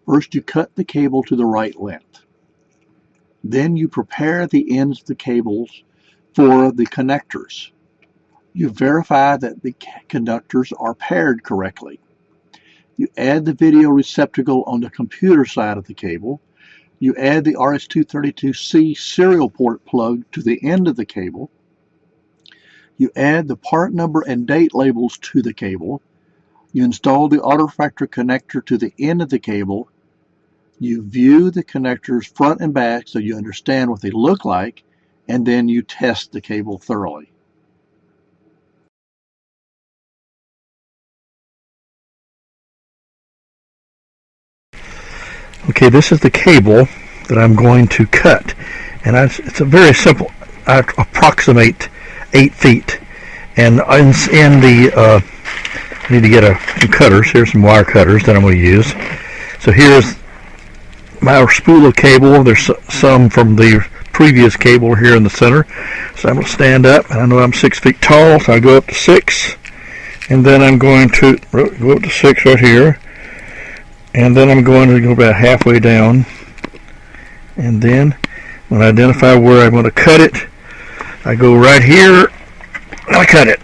First, you cut the cable to the right length. Then you prepare the ends of the cables for the connectors. You verify that the conductors are paired correctly. You add the video receptacle on the computer side of the cable. You add the RS-232C serial port plug to the end of the cable. You add the part number and date labels to the cable. You install the autorefractor connector to the end of the cable. You view the connectors front and back so you understand what they look like, and then you test the cable thoroughly. Okay, this is the cable that I'm going to cut, and it's a very simple. I approximate 8 feet, and I need to get some cutters. Here's some wire cutters that I'm going to use. So here's my spool of cable. There's some from the previous cable here in the center. So I'm going to stand up, and I know I'm 6 feet tall, so I go up to 6, and then I'm going to go up to 6 right here. And then I'm going to go about halfway down, and then when I identify where I'm going to cut it, I go right here and I cut it,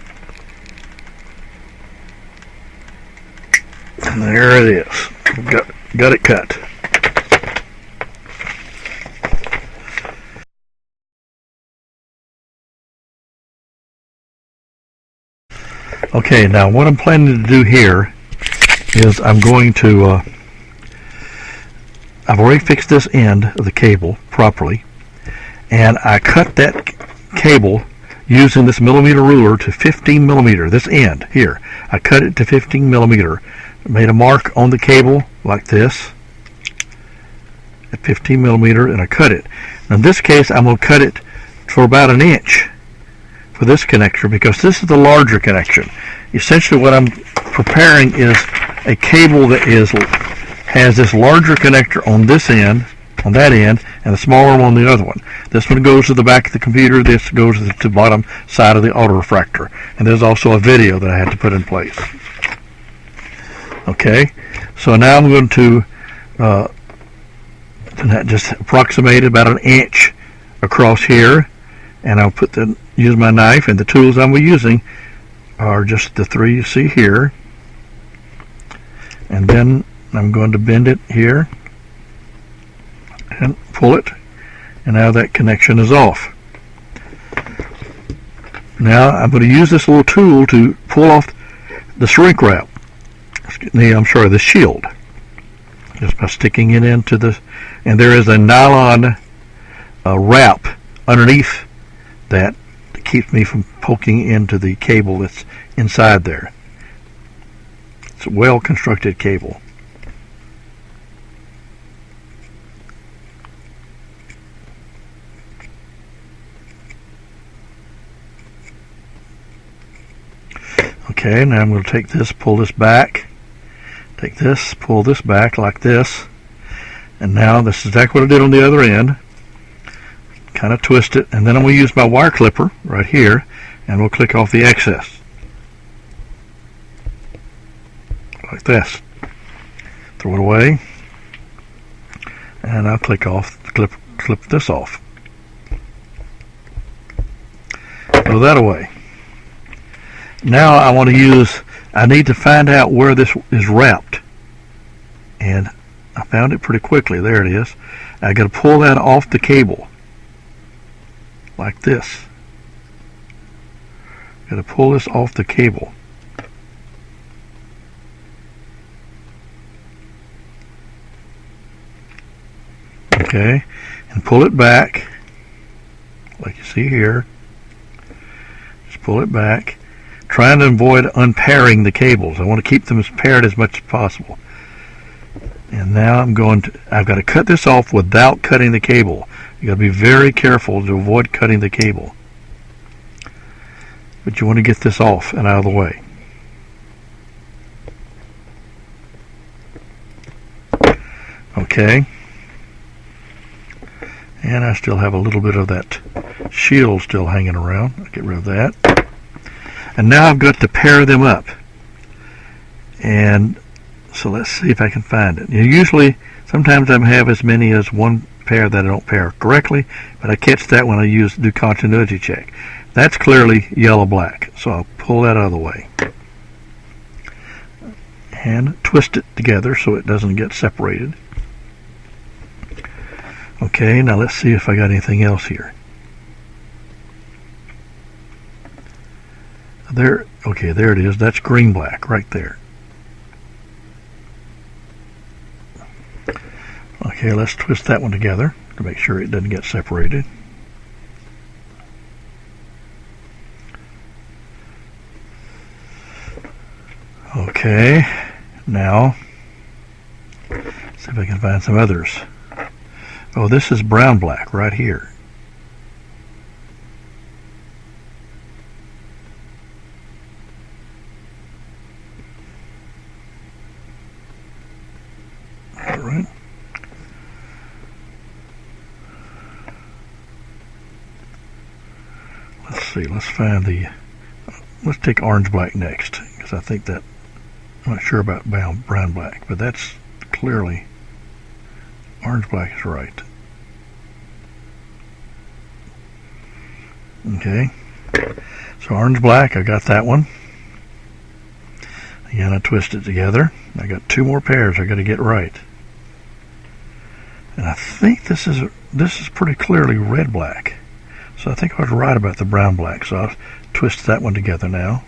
and there it is. Got it cut. Okay, now what I'm planning to do here is I'm going to I've already fixed this end of the cable properly, and I cut that cable using this millimeter ruler to 15 millimeter. This end here, I cut it to 15 millimeter. Made a mark on the cable like this at 15 millimeter, and I cut it. Now in this case, I'm going to cut it for about 1 inch for this connector, because this is the larger connection. Essentially, what I'm preparing is a cable that has this larger connector on this end, on that end, and the smaller one on the other one. This one goes to the back of the computer. This goes to the bottom side of the autorefractor. And there's also a video that I had to put in place. Okay, so now I'm going to just approximate about 1 inch across here, and I'll use my knife, and the tools I'm using are just the 3 you see here. And then I'm going to bend it here and pull it, and now that connection is off. Now I'm going to use this little tool to pull off the shrink wrap. The shield, just by sticking it into and there is a nylon wrap underneath that keeps me from poking into the cable that's inside there. It's a well constructed cable. Okay, now I'm going to take this, pull this back, take this, pull this back like this, and now this is exactly what I did on the other end. Kind of twist it, and then I'm going to use my wire clipper right here, and we'll click off the excess like this. Throw it away, and I'll click this off. Throw that away. Now I need to find out where this is wrapped, and I found it pretty quickly. There it is. I got to pull that off the cable like this. Got to pull this off the cable. Okay, and pull it back like you see here. Just pull it back, trying to avoid unpairing the cables. I want to keep them as paired as much as possible. And now I've got to cut this off without cutting the cable. You got to be very careful to avoid cutting the cable. But you want to get this off and out of the way. Okay. And I still have a little bit of that shield still hanging around. I'll get rid of that. And now I've got to pair them up. And So let's see if I can find it. Usually, sometimes I have as many as one pair that I don't pair correctly, but I catch that when I do continuity check. That's clearly yellow-black, so I'll pull that out of the way. And twist it together so it doesn't get separated. Okay, now let's see if I got anything else here. There, okay, there it is. That's green-black right there. Okay, let's twist that one together to make sure it doesn't get separated. Okay, now let's see if I can find some others. Oh, this is brown-black right here. All right. Let's see, let's take orange-black next, because I think that, I'm not sure about brown-black, but that's clearly, orange-black is right. Okay, so orange-black, I got that one. Again, I twist it together. I got two more pairs I got to get right. And I think this is pretty clearly red-black. So I think I was right about the brown-black, so I'll twist that one together now.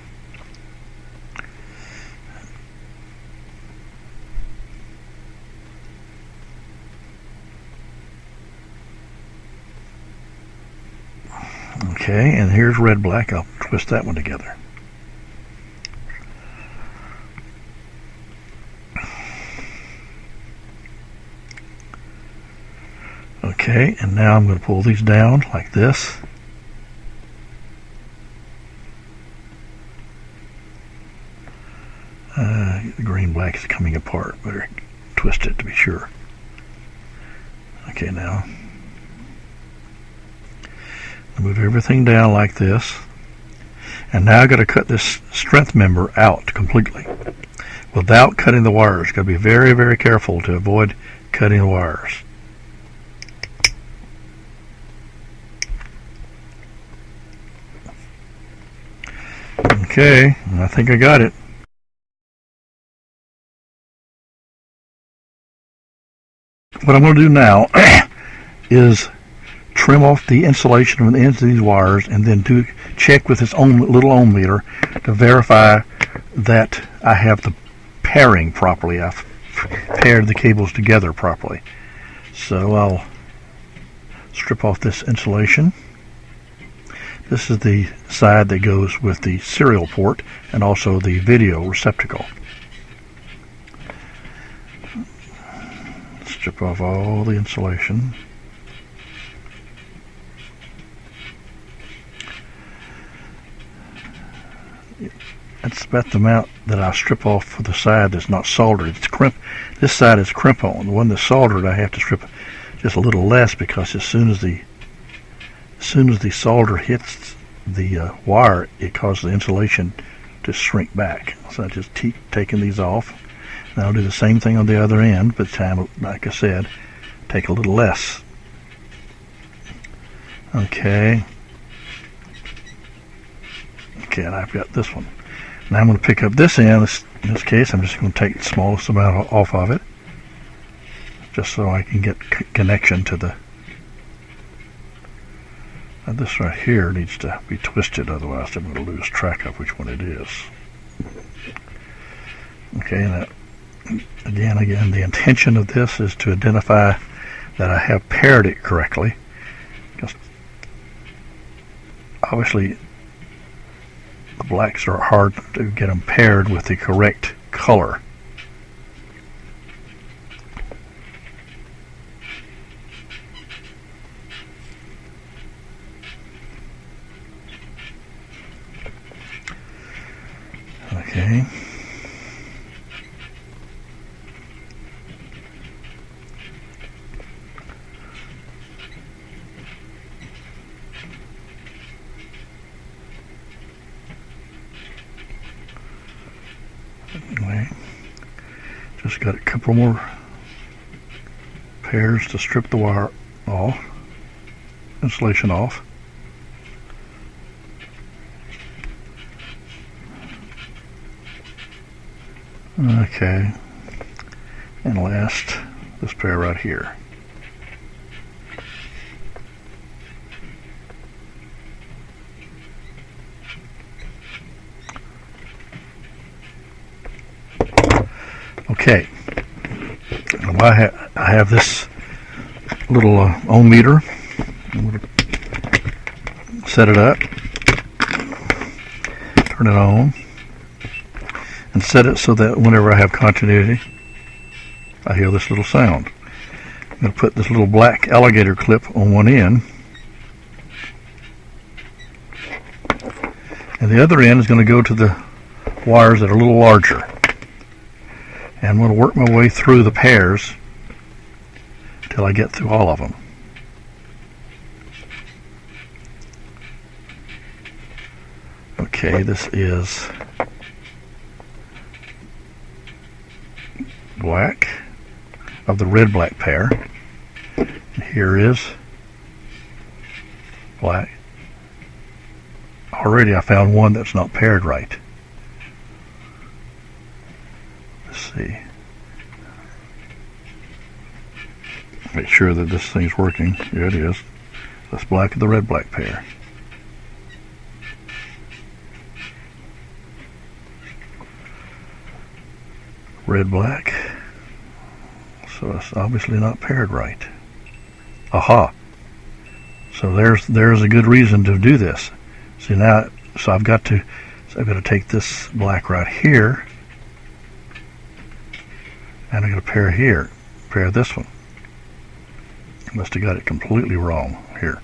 Okay, and here's red-black. I'll twist that one together. Okay, and now I'm going to pull these down like this. The green-black is coming apart. Better twist it to be sure. Okay, now move everything down like this. And now I've got to cut this strength member out completely without cutting the wires. Got to be very, very careful to avoid cutting the wires. Okay, I think I got it. What I'm going to do now is trim off the insulation from the ends of these wires and then check with this little ohm meter to verify that I have the pairing properly. I've paired the cables together properly. So I'll strip off this insulation. This is the side that goes with the serial port and also the video receptacle. Strip off all the insulation. That's about the amount that I strip off for the side that's not soldered. It's crimp. This side is crimp on. The one that's soldered, I have to strip just a little less because as soon as the solder hits the wire, it causes the insulation to shrink back. So I just keep taking these off. And I'll do the same thing on the other end, but time, like I said, take a little less. Okay. Okay, and I've got this one. Now I'm going to pick up this end. In this case, I'm just going to take the smallest amount off of it, just so I can get connection to the. This right here needs to be twisted, otherwise I'm going to lose track of which one it is. Okay, and again, the intention of this is to identify that I have paired it correctly. Because obviously, the blacks are hard to get them paired with the correct color. Okay. Just got a couple more pairs to strip the wire off, insulation off. Okay, and last, this pair right here. Okay, I have this little ohm meter. I'm going to set it up, turn it on, and set it so that whenever I have continuity, I hear this little sound. I'm going to put this little black alligator clip on one end, and the other end is going to go to the wires that are a little larger. And I'm going to work my way through the pairs till I get through all of them. Okay, this is black of the red-black pair. Here is black. Already I found one that's not paired right. See. Make sure that this thing's working. Here it is. That's black of the red-black pair. Red-black. So it's obviously not paired right. Aha. So there's a good reason to do this. See now, so I've got to take this black right here. And I'm going to pair this one. Must have got it completely wrong here.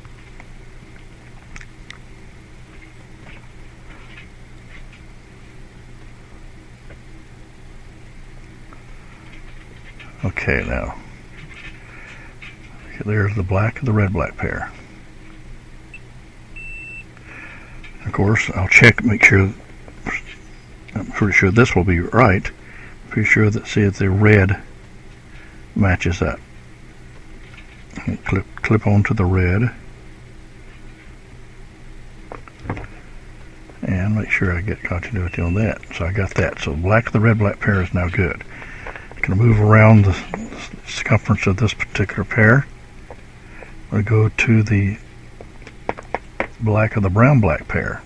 Okay, now, there's the black of the red-black pair. Of course, I'll check, make sure, I'm pretty sure this will be right. Pretty sure that, see if the red matches up. Clip onto the red, and make sure I get continuity on that. So I got that. So black of the red-black pair is now good. I'm going to move around the circumference of this particular pair. I'm going to go to the black of the brown-black pair.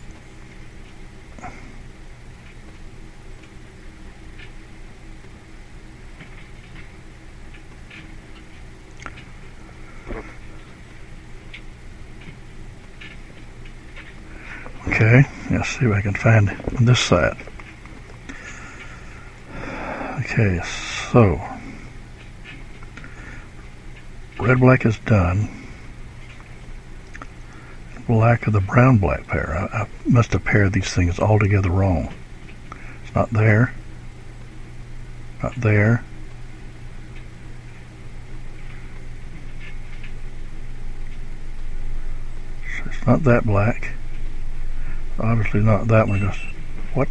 Okay, let's see if I can find on this side. Okay, so red-black is done. Black of the brown-black pair. I must have paired these things all together wrong. It's not there. Not there. So it's not that black. Obviously not that one. Just what?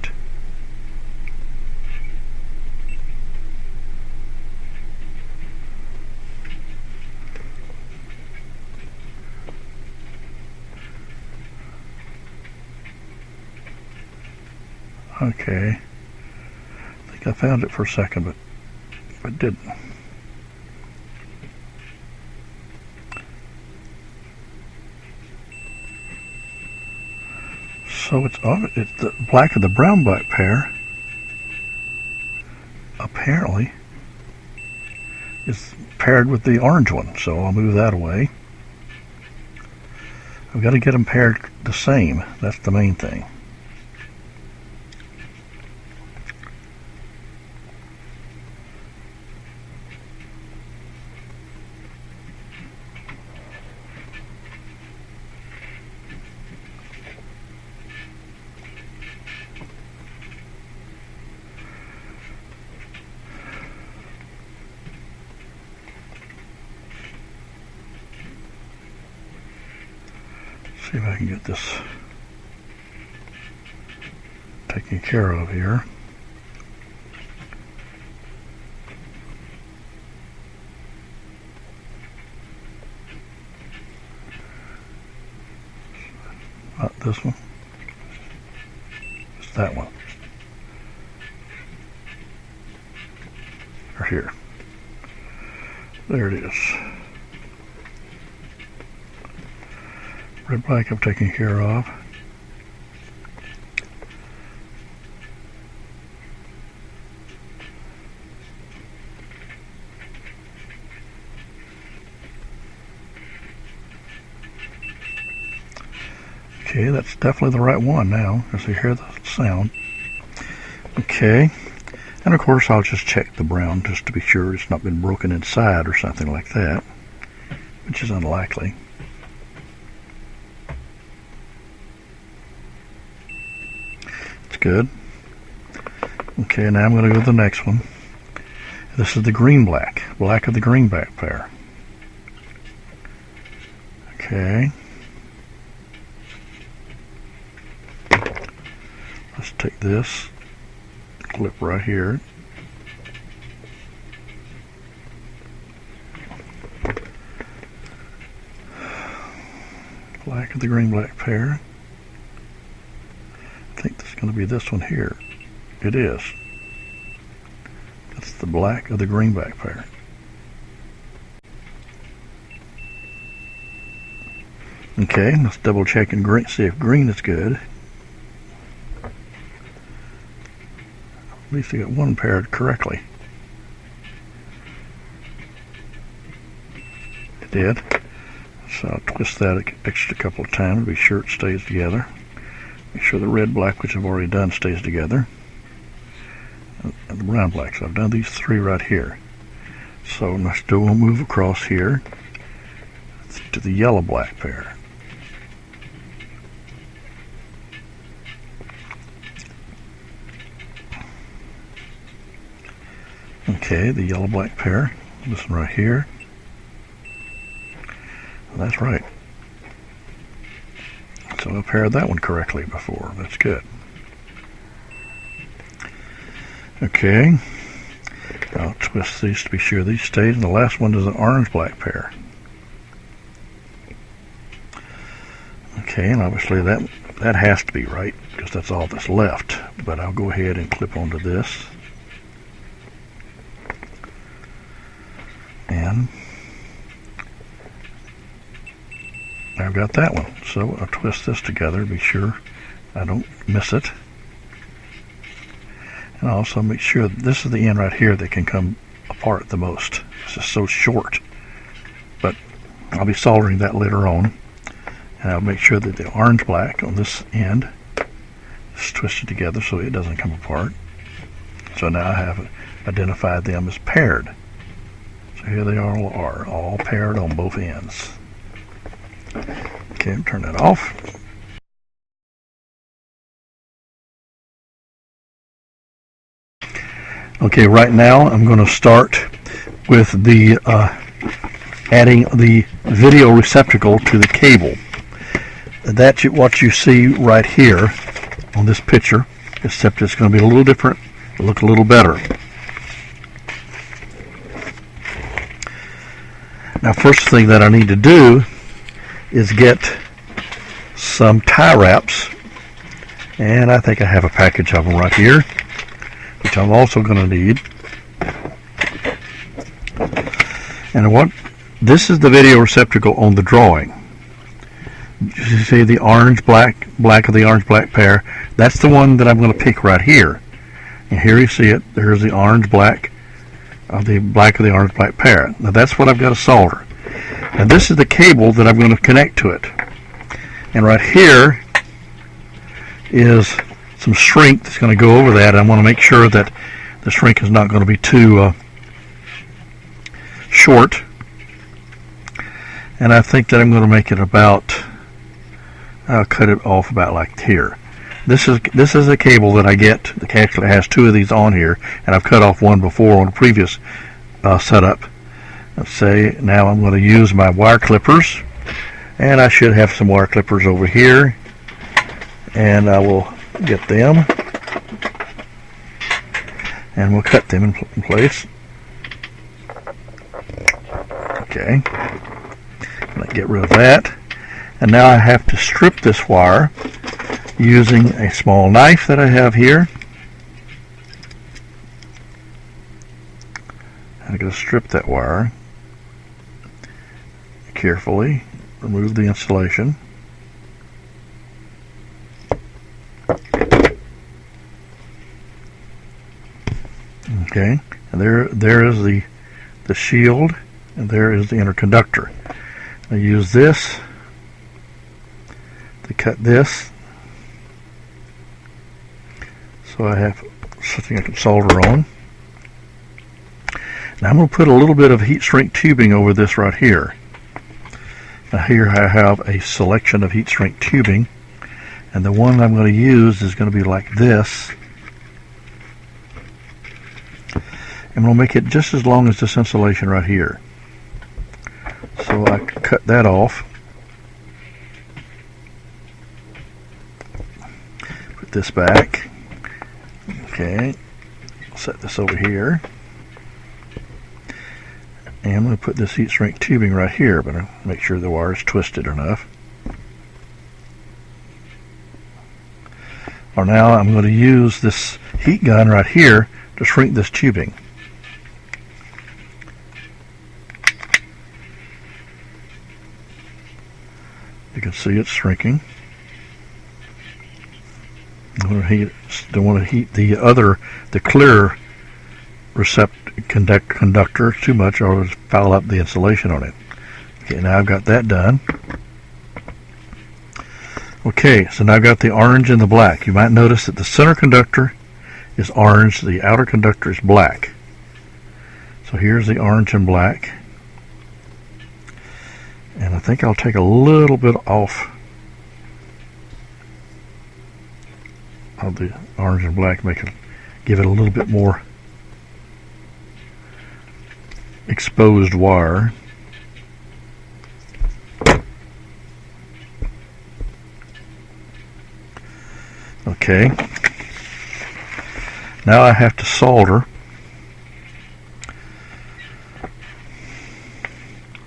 Okay. I think I found it for a second, but didn't. So it's the black of the brown-black pair apparently is paired with the orange one, so I'll move that away. I've got to get them paired the same. That's the main thing. See if I can get this taken care of here. this one? It's that one. Or here. There it is. Red black I've taken care of. Okay, that's definitely the right one now, as you hear the sound. Okay, and of course I'll just check the brown just to be sure it's not been broken inside or something like that, which is unlikely. It's good. Okay, now I'm going to go to the next one. This is the green black, black of the green black pair. Okay. Let's take this clip right here. Black of the green black pair. I think this is going to be this one here. It is. That's the black of the green black pair. Okay, let's double check and see if green is good. At least I got one paired correctly. It did. So I'll twist that extra couple of times to be sure it stays together. Make sure the red black, which I've already done, stays together. And the brown black. So I've done these three right here. So I still will move across here to the yellow black pair. Okay, the yellow black pair. This one right here. Well, that's right. So I paired that one correctly before. That's good. Okay. I'll twist these to be sure these stay. And the last one is an orange black pair. Okay, and obviously that has to be right because that's all that's left. But I'll go ahead and clip onto this. And I've got that one. So I'll twist this together to be sure I don't miss it. And I'll also make sure that this is the end right here that can come apart the most. It's just so short. But I'll be soldering that later on. And I'll make sure that the orange black on this end is twisted together so it doesn't come apart. So now I have identified them as paired. So here they are all paired on both ends. Okay, turn that off. Okay, right now I'm going to start with the adding the video receptacle to the cable. That's what you see right here on this picture, except it's going to be a little different, look a little better. Now, first thing that I need to do is get some tie wraps, and I think I have a package of them right here, which I'm also going to need. And this is the video receptacle on the drawing. You see the orange black of the orange black pair. That's the one that I'm going to pick right here. And here you see it. There's the orange black of the orange black pair. Now that's what I've got to solder. And this is the cable that I'm going to connect to it. And right here is some shrink that's going to go over that. I want to make sure that the shrink is not going to be too short. And I think that I'm going to make it about, I'll cut it off about like here. This is a cable that I get that actually has two of these on here, and I've cut off one before on a previous setup. Let's say now I'm going to use my wire clippers, and I should have some wire clippers over here, and I will get them, and we'll cut them in place. Okay, get rid of that, and now I have to strip this wire using a small knife that I have here. I'm going to strip that wire. Carefully remove the insulation. Okay, and there is the shield, and there is the inner conductor. I use this to cut this, so I have something I can solder on. Now I'm going to put a little bit of heat shrink tubing over this right here. Now here I have a selection of heat shrink tubing, and the one I'm going to use is going to be like this. I'm going to make it just as long as this insulation right here. So I cut that off. Put this back. Okay. Set this over here. And I'm going to put this heat shrink tubing right here, but I'll make sure the wire is twisted enough. Or now I'm going to use this heat gun right here to shrink this tubing. You can see it's shrinking. Don't want to heat the clear conductor too much, or it'll foul up the insulation on it. Okay, now I've got that done. Okay, so now I've got the orange and the black. You might notice that the center conductor is orange, the outer conductor is black. So here's the orange and black. And I think I'll take a little bit off of the orange and black, give it a little bit more exposed wire. Okay. Now I have to solder.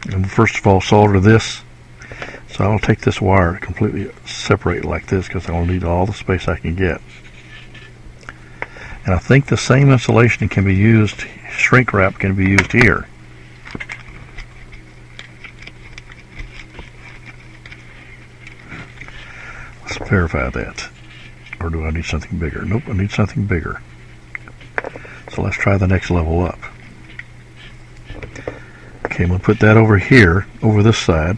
And first of all, solder this. So I'll take this wire, completely separate like this, because I'll need all the space I can get. And I think the same insulation can be used, shrink wrap can be used here. Let's verify that. Or do I need something bigger? Nope, I need something bigger. So let's try the next level up. Okay, I'm going to put that over here, over this side.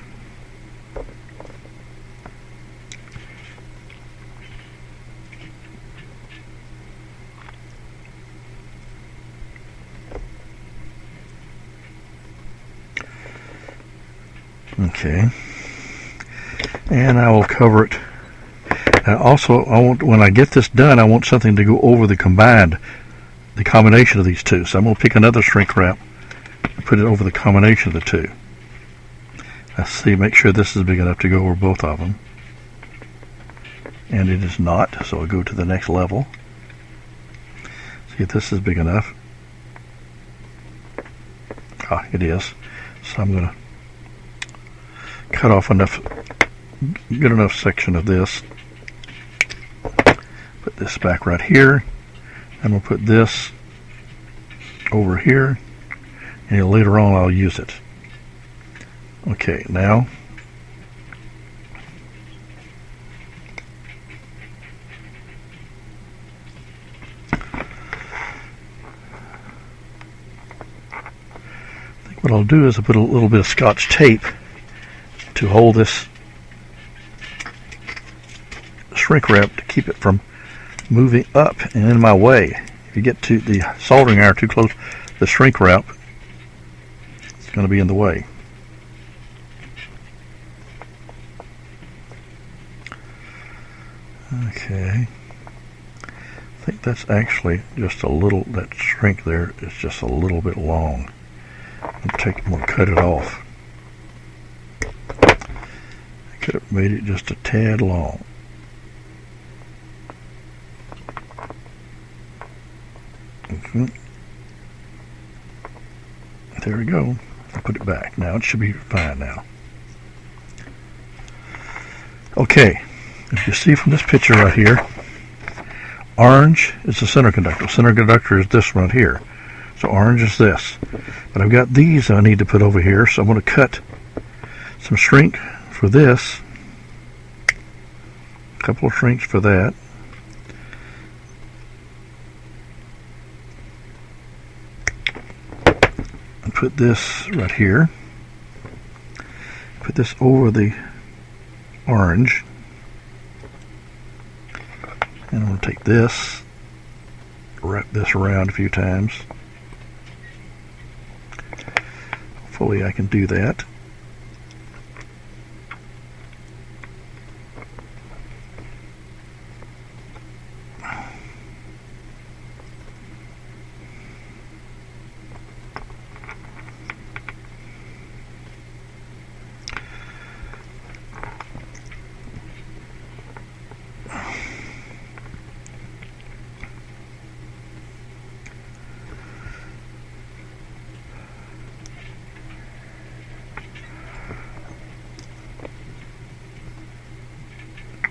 Okay, and I will cover it. Also, when I get this done, I want something to go over the combination of these two. So I'm going to pick another shrink wrap and put it over the combination of the two. Let's see, make sure this is big enough to go over both of them. And it is not, so I'll go to the next level. See if this is big enough. Ah, it is. So I'm going to cut off enough, good enough section of this. Put this back right here, and we'll put this over here, and later on I'll use it. Okay, now I think what I'll do is I'll put a little bit of Scotch tape to hold this shrink wrap to keep it from moving up and in my way. If you get to the soldering iron too close, the shrink wrap is going to be in the way. Okay, I think that's actually just a little, that shrink there is just a little bit long. I'm going to cut it off. I could have made it just a tad long. There we go. I'll put it back. Now it should be fine now. Okay, If you see from this picture right here, orange is the center conductor. Center conductor is this one right here. So orange is this. But I've got these I need to put over here, so I'm going to cut some shrink for this. A couple of shrinks for that. And put this right here. Put this over the orange. And I'm going to take this, wrap this around a few times. Hopefully I can do that.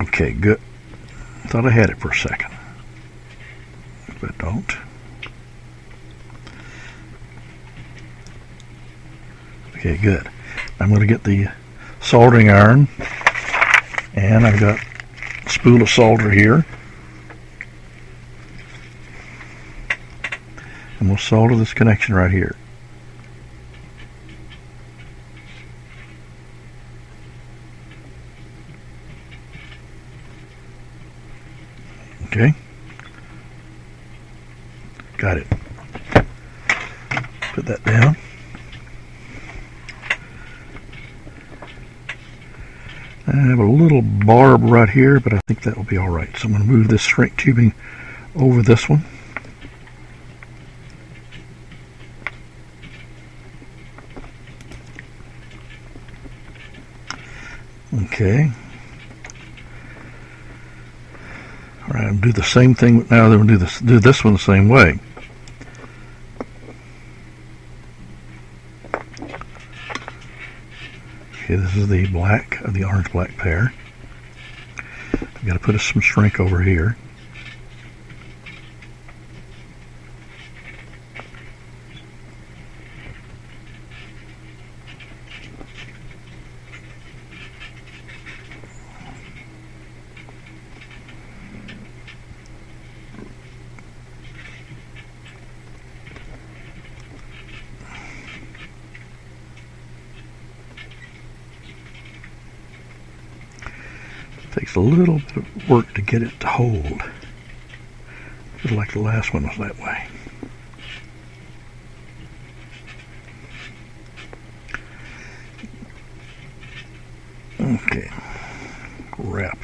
Okay, good. Thought I had it for a second, but don't. Okay, good. I'm going to get the soldering iron, and I've got a spool of solder here. And we'll solder this connection right here. Okay, got it. Put that down. I have a little barb right here, but I think that will be all right. So I'm going to move this shrink tubing over this one. Okay. All right, I'll do the same thing now. Then we'll do this one the same way. Okay, this is the black of the orange-black pair. I've got to put some shrink over here. Takes a little bit of work to get it to hold, just like the last one was that way. Okay, wrap.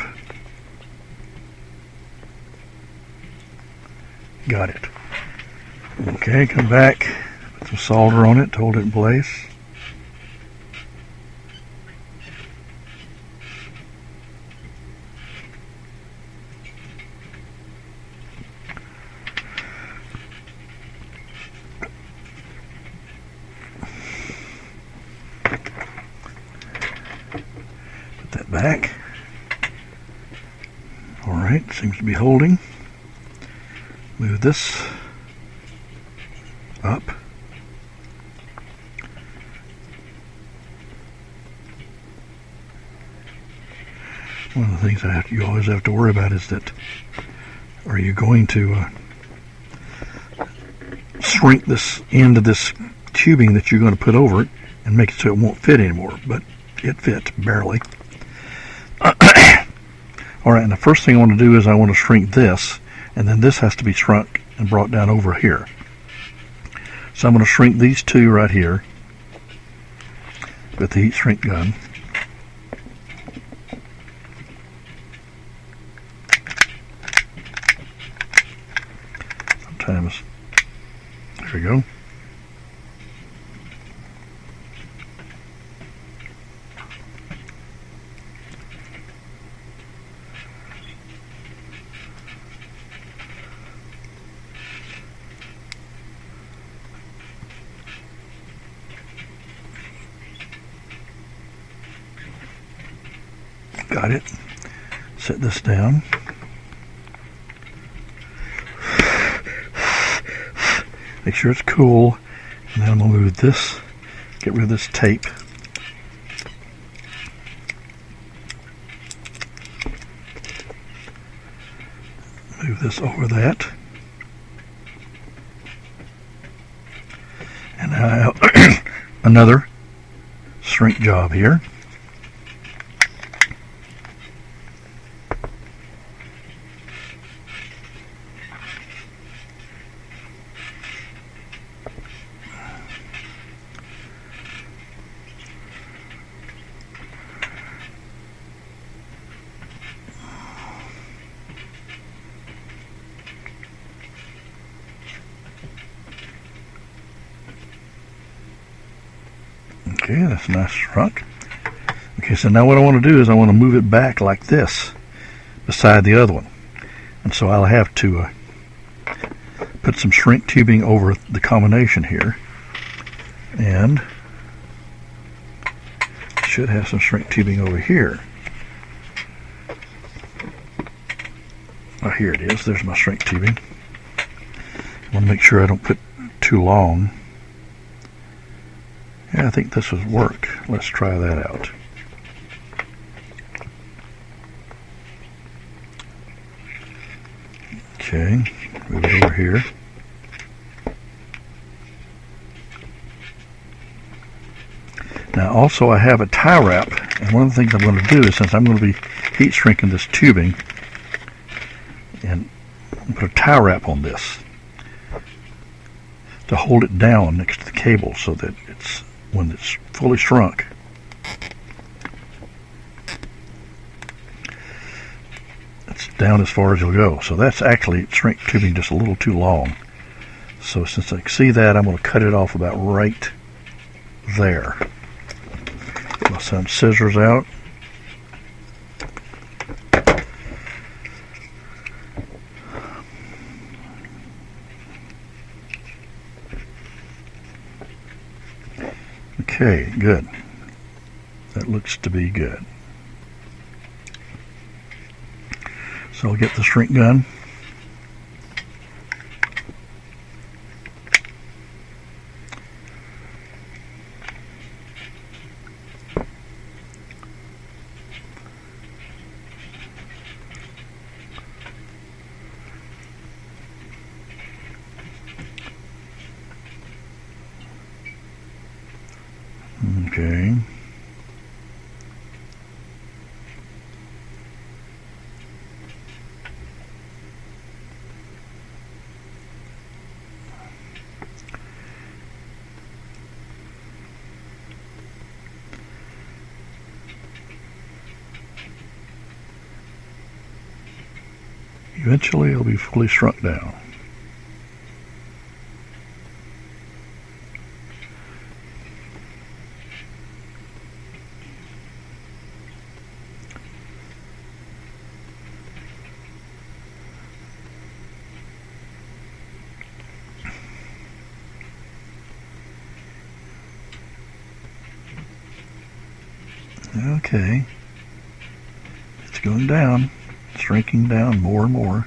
Got it. Okay, come back, put some solder on it to hold it in place. Back. All right, seems to be holding. Move this up. One of the things you always have to worry about is that, are you going to shrink this end of this tubing that you're going to put over it and make it so it won't fit anymore? But it fits barely. Alright, and the first thing I want to do is I want to shrink this, and then this has to be shrunk and brought down over here. So I'm going to shrink these two right here with the heat shrink gun. Sometimes, there we go. Got it. Set this down. Make sure it's cool. And then I'm going to move this, get rid of this tape. Move this over that. And now I have another shrink job here. Okay, that's nice shrunk. Okay, so now what I want to do is I want to move it back like this beside the other one. And so I'll have to put some shrink tubing over the combination here. And should have some shrink tubing over here. Oh, here it is. There's my shrink tubing. I want to make sure I don't put too long. Yeah, I think this would work. Let's try that out. Okay, move it over here. Now also I have a tie wrap, and one of the things I'm going to do is, since I'm going to be heat shrinking this tubing, and put a tie wrap on this to hold it down next to the cable so that it's, when it's fully shrunk, it's down as far as you'll go. So that's actually shrink tubing just a little too long. So since I can see that, I'm going to cut it off about right there. Get my some scissors out. Okay, good. That looks to be good. So I'll get the shrink gun. Okay. Eventually it'll be fully shrunk down. Okay, it's going down, shrinking down more and more.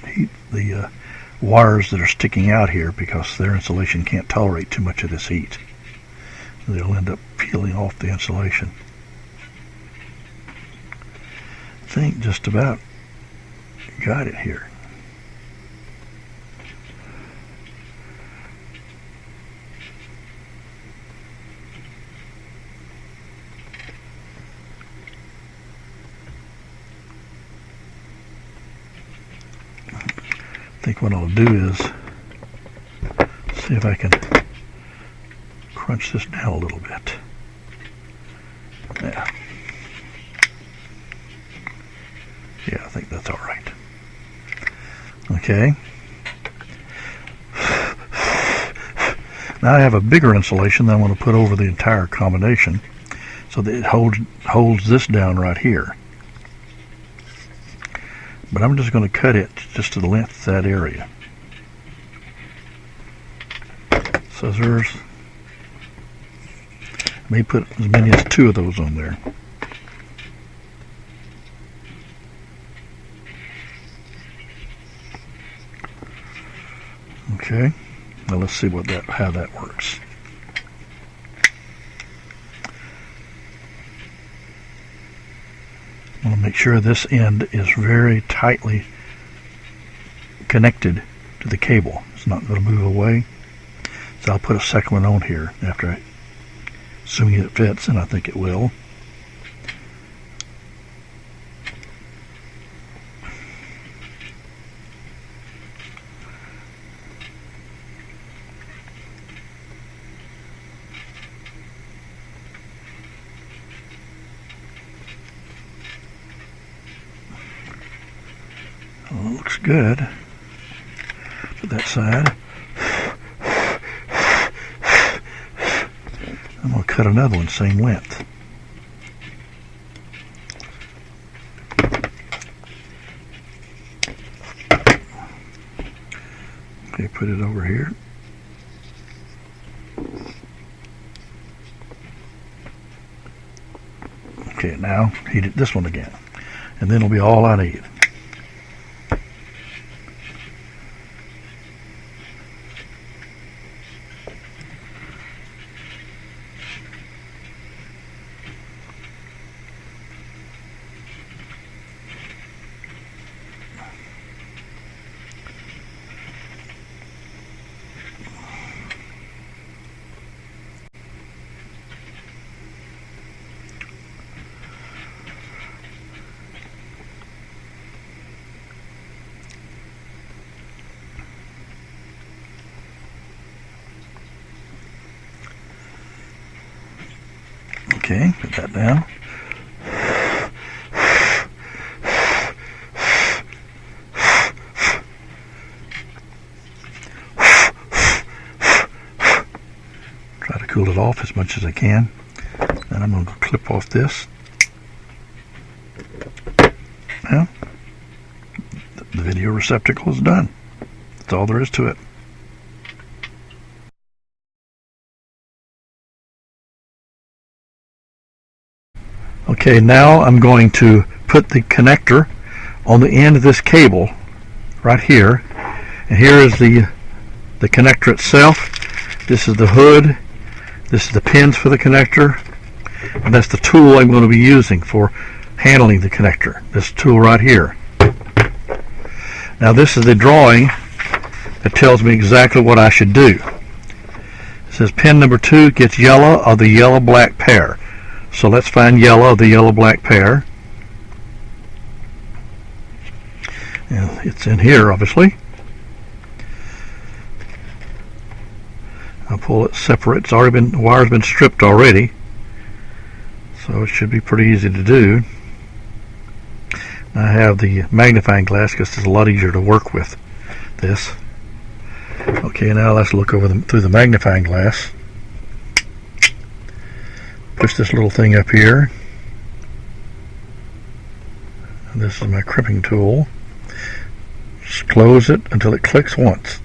Heat the wires that are sticking out here because their insulation can't tolerate too much of this heat. They'll end up peeling off the insulation. I think just about got it here. I think what I'll do is see if I can crunch this down a little bit. Yeah. Yeah, I think that's all right. Okay. Now I have a bigger insulation that I'm going to put over the entire combination so that it holds this down right here. But I'm just going to cut it just to the length of that area. Scissors. May put as many as 2 of those on there. Okay, now let's see how that works. I want to make sure this end is very tightly connected to the cable. It's not going to move away. So I'll put a second one on here after assuming it fits, and I think it will. Well, it looks good to that side. I'm going to cut another one same length. Okay, put it over here. Okay, now heat it this one again, and then it'll be all I need. Okay, put that down. Try to cool it off as much as I can. Then I'm going to clip off this. Now, the video receptacle is done. That's all there is to it. Okay, now I'm going to put the connector on the end of this cable right here, and here is the connector itself. This is the hood, this is the pins for the connector, and that's the tool I'm going to be using for handling the connector, this tool right here. Now this is the drawing that tells me exactly what I should do. It says pin number 2 gets yellow of the yellow-black pair. So let's find yellow, the yellow-black pair. And it's in here, obviously. I'll pull it separate. The wire's been stripped already, so it should be pretty easy to do. I have the magnifying glass because it's a lot easier to work with this. Okay, now let's look over through the magnifying glass. Push this little thing up here. And this is my crimping tool. Just close it until it clicks once.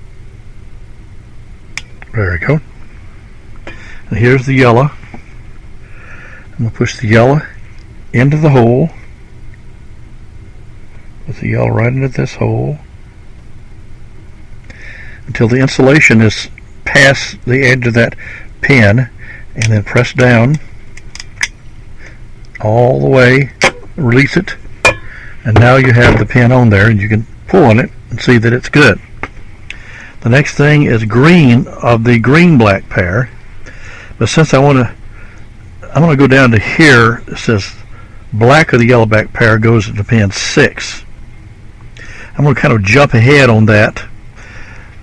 There we go. And here's the yellow. I'm going to push the yellow into the hole. Put the yellow right into this hole until the insulation is past the edge of that pin, and then press down all the way, release it, and now you have the pin on there, and you can pull on it and see that it's good. The next thing is green of the green-black pair, but since I'm going to go down to here. It says black of the yellow-black pair goes into pin 6. I'm going to kind of jump ahead on that,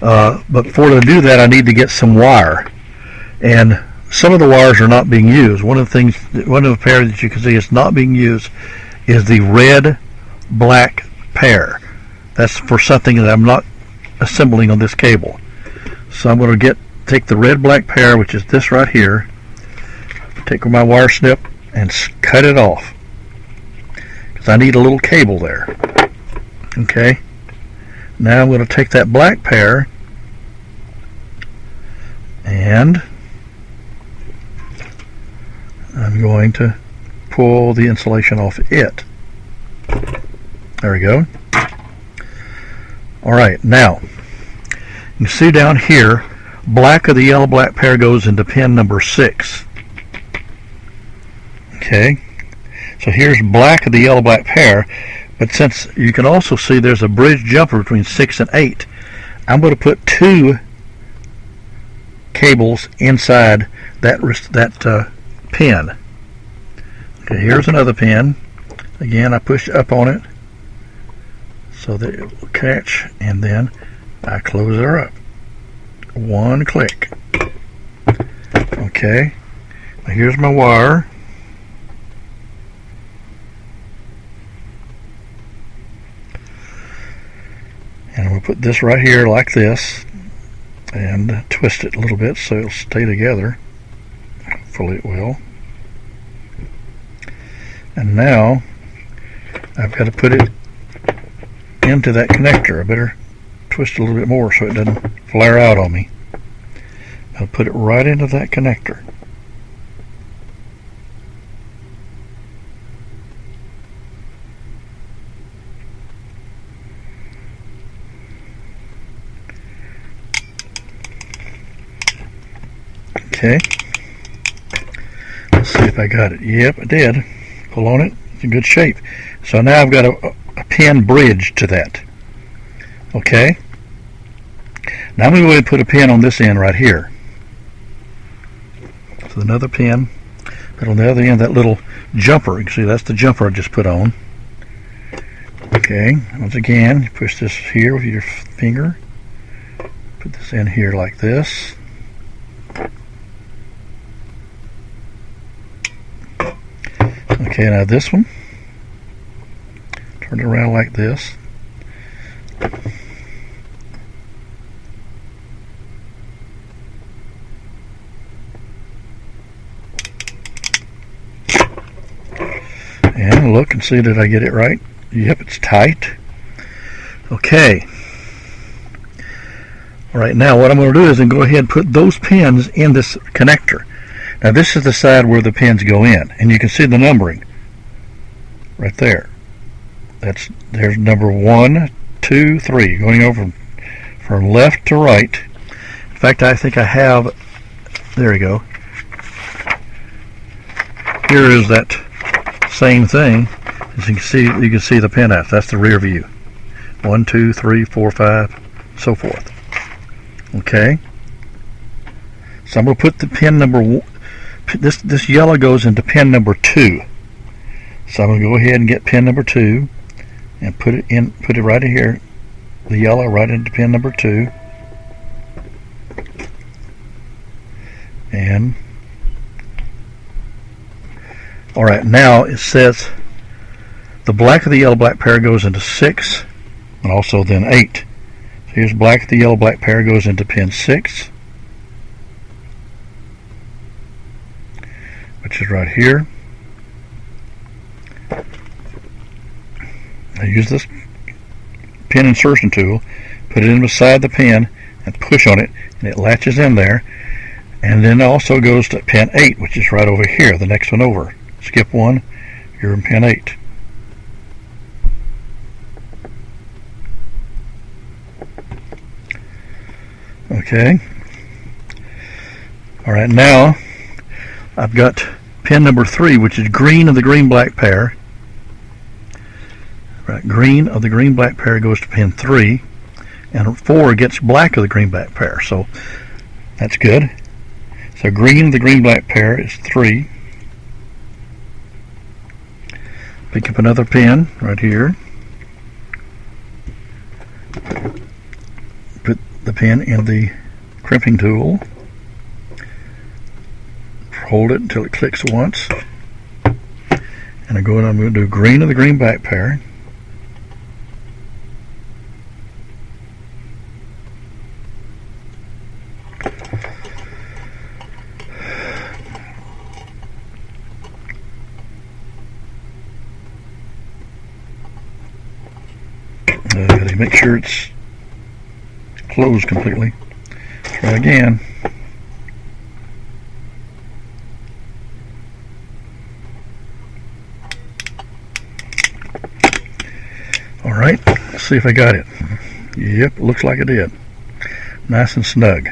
but before I do that, I need to get some wire, and some of the wires are not being used. One of the pairs that you can see is not being used is the red-black pair. That's for something that I'm not assembling on this cable. So I'm going to get take the red black pair, which is this right here, take my wire snip and cut it off, because I need a little cable there. Okay, now I'm going to take that black pair and I'm going to pull the insulation off it. There we go. Alright, now you can see down here, black of the yellow black pair goes into pin number 6. Okay, so here's black of the yellow black pair, but since you can also see there's a bridge jumper between 6 and 8, I'm going to put 2 cables inside that pin. Okay, here's another pin. Again, I push up on it so that it will catch, and then I close her up. One click. Okay, now here's my wire. And we'll put this right here like this and twist it a little bit so it'll stay together. Hopefully it will. And now I've got to put it into that connector. I better twist it a little bit more so it doesn't flare out on me. I'll put it right into that connector. Okay, let's see if I got it. Yep, I did. Pull on it, it's in good shape. So now I've got a pin bridge to that. Okay, now I'm going to go ahead and put a pin on this end right here. So another pin, but on the other end, that little jumper, you can see that's the jumper I just put on. Okay, once again, you push this here with your finger, put this in here like this. Okay, now this one, turn it around like this. And look and see, did I get it right? Yep, it's tight. Okay. Alright, now what I'm going to do is go ahead and put those pins in this connector. Now this is the side where the pins go in, and you can see the numbering right there. There's number 1, 2, 3, going over from left to right. In fact, I think I have, there we go. Here is that same thing. As you can see the pin out. That's the rear view. 1, 2, 3, 4, 5, so forth. Okay. So I'm going to put the pin number 1. This yellow goes into pin number 2. So I'm going to go ahead and get pin number 2 and put it right in here, the yellow right into pin number 2. And alright, now it says the black of the yellow black pair goes into 6 and also then 8. So here's black of the yellow black pair goes into pin 6, which is right here. I use this pin insertion tool, put it in beside the pin and push on it, and it latches in there, and then it also goes to pin 8, which is right over here, the next one over. Skip one, you're in pin 8. Okay. Alright, now I've got pin number 3, which is green of the green black pair. Right, green of the green black pair goes to pin 3, and 4 gets black of the green black pair. So that's good. So green of the green black pair is 3. Pick up another pin right here. Put the pin in the crimping tool. Hold it until it clicks once. And I'm going to do green of the green black pair. Gotta make sure it's closed completely. Try again. Alright, let's see if I got it. Yep, looks like it did. Nice and snug.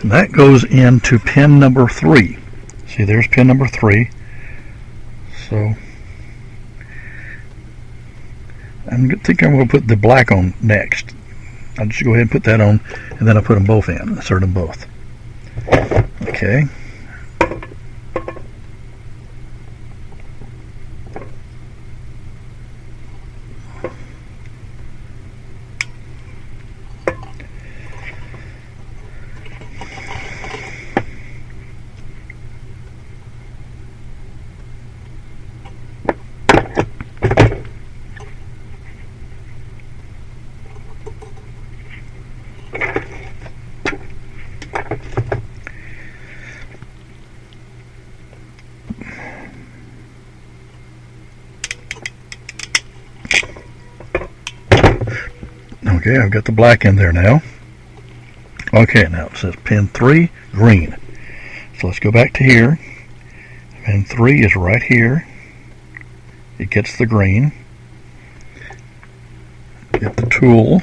And that goes into pin number 3. See, there's pin number 3. So I think I'm going to put the black on next. I'll just go ahead and put that on, and then I'll put them both in, insert them both. Okay. Okay, I've got the black in there now. Okay, now it says pin 3, green. So let's go back to here. Pin 3 is right here. It gets the green. Get the tool.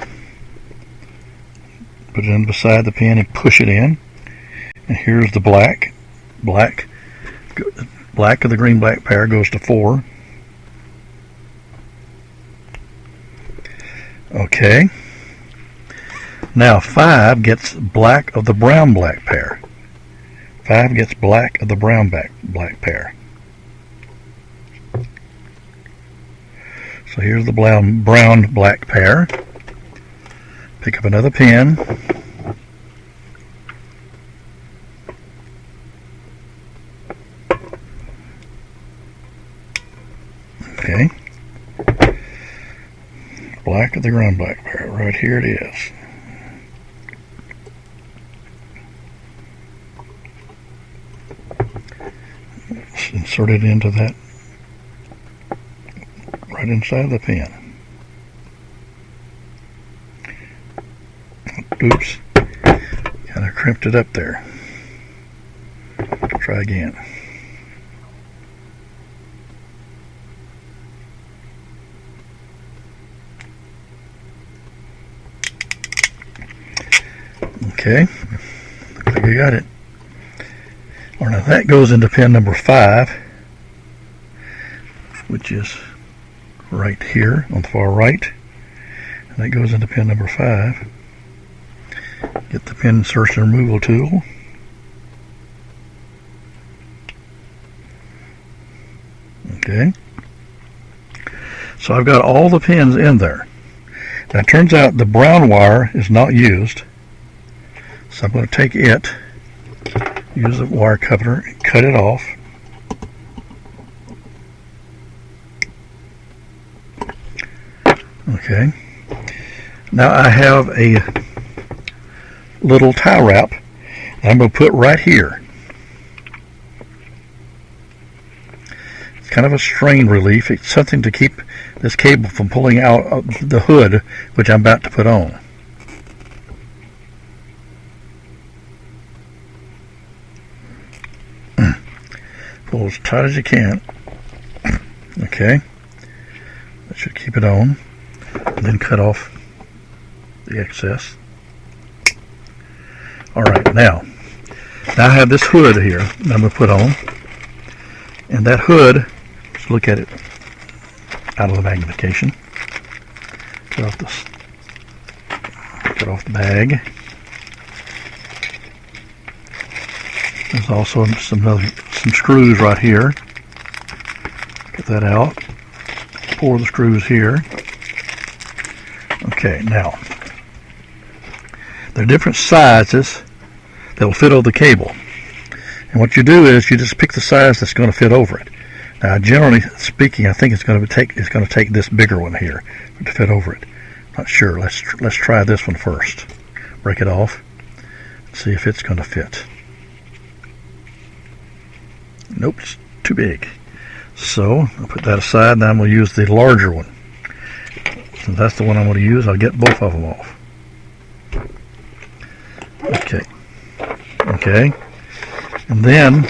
Put it in beside the pin and push it in. And here's the black. Black of the green-black pair goes to 4. Okay. Now 5 gets black of the brown-black pair. 5 gets black of the brown-black pair. So here's the brown-black pair. Pick up another pin. Okay. Black of the brown-black pair. Right here it is. Insert it into that right inside the pen. Oops, kind of crimped it up there. Try again. Okay, looks like we got it. Well, now that goes into pin number 5, which is right here on the far right. And that goes into pin number 5. Get the pin insertion removal tool. Okay. So I've got all the pins in there. Now it turns out the brown wire is not used. So I'm going to take it, use the wire cutter, and cut it off. Okay. Now I have a little tie wrap that I'm going to put right here. It's kind of a strain relief. It's something to keep this cable from pulling out of the hood, which I'm about to put on. Pull as tight as you can. Okay. That should keep it on. And then cut off the excess. Alright, now I have this hood here that I'm going to put on. And that hood, let's look at it out of the magnification. Cut off the bag. There's also some screws right here. Get that out. 4 of the screws here. Okay, now there are different sizes that will fit over the cable. And what you do is you just pick the size that's going to fit over it. Now, generally speaking, I think it's going to take this bigger one here to fit over it. Not sure. Let's try this one first. Break it off. See if it's going to fit. Nope, it's too big. So I'll put that aside. Now I'm going to use the larger one. Since that's the one I'm going to use, I'll get both of them off. Okay. And then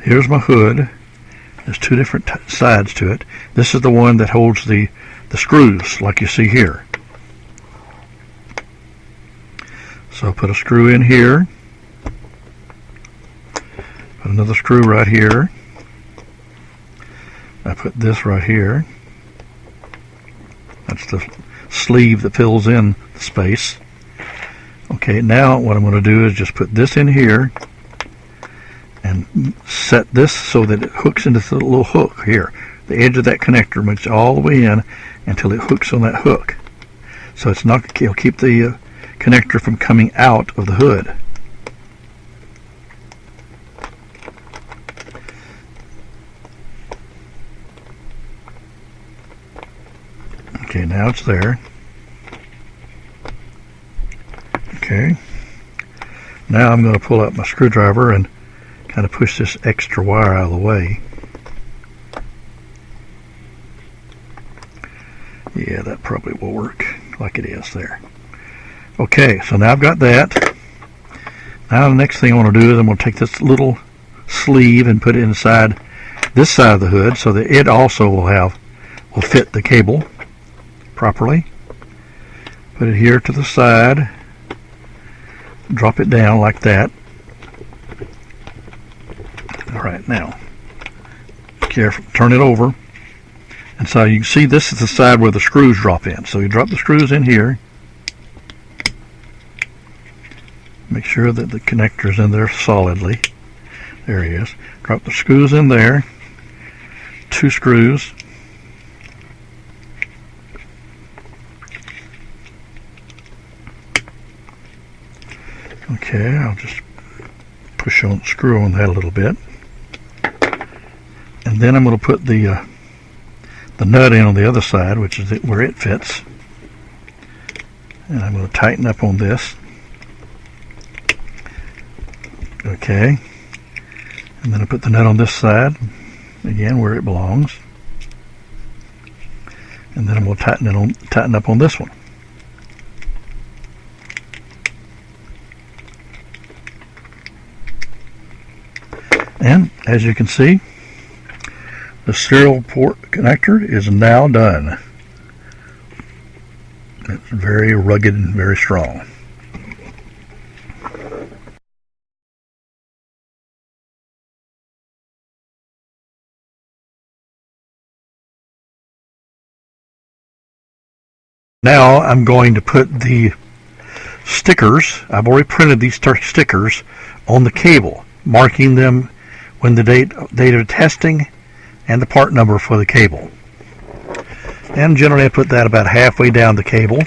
here's my hood. There's two different sides to it. This is the one that holds the screws, like you see here. So I'll put a screw in here. Put another screw right here. I put this right here. That's the sleeve that fills in the space. Okay, now what I'm going to do is just put this in here and set this so that it hooks into the little hook here. The edge of that connector makes it all the way in until it hooks on that hook. So it'll keep the connector from coming out of the hood. Okay, now it's there. Okay. Now I'm going to pull out my screwdriver and kind of push this extra wire out of the way. Yeah, that probably will work like it is there. Okay, so now I've got that. Now the next thing I want to do is I'm going to take this little sleeve and put it inside this side of the hood so that it also will fit the cable properly. Put it here to the side. Drop it down like that. Alright, now careful, turn it over. And so you can see this is the side where the screws drop in. So you drop the screws in here. Make sure that the connector's in there solidly. There he is. Drop the screws in there. 2 screws. Okay, I'll just screw on that a little bit. And then I'm going to put the nut in on the other side, which is where it fits. And I'm going to tighten up on this. Okay. And then I put the nut on this side, again where it belongs. And then I'm going to tighten up on this one. And as you can see, the serial port connector is now done. It's very rugged and very strong. Now I'm going to put the stickers, I've already printed these stickers on the cable, marking them when the date of testing and the part number for the cable. And generally I put that about halfway down the cable.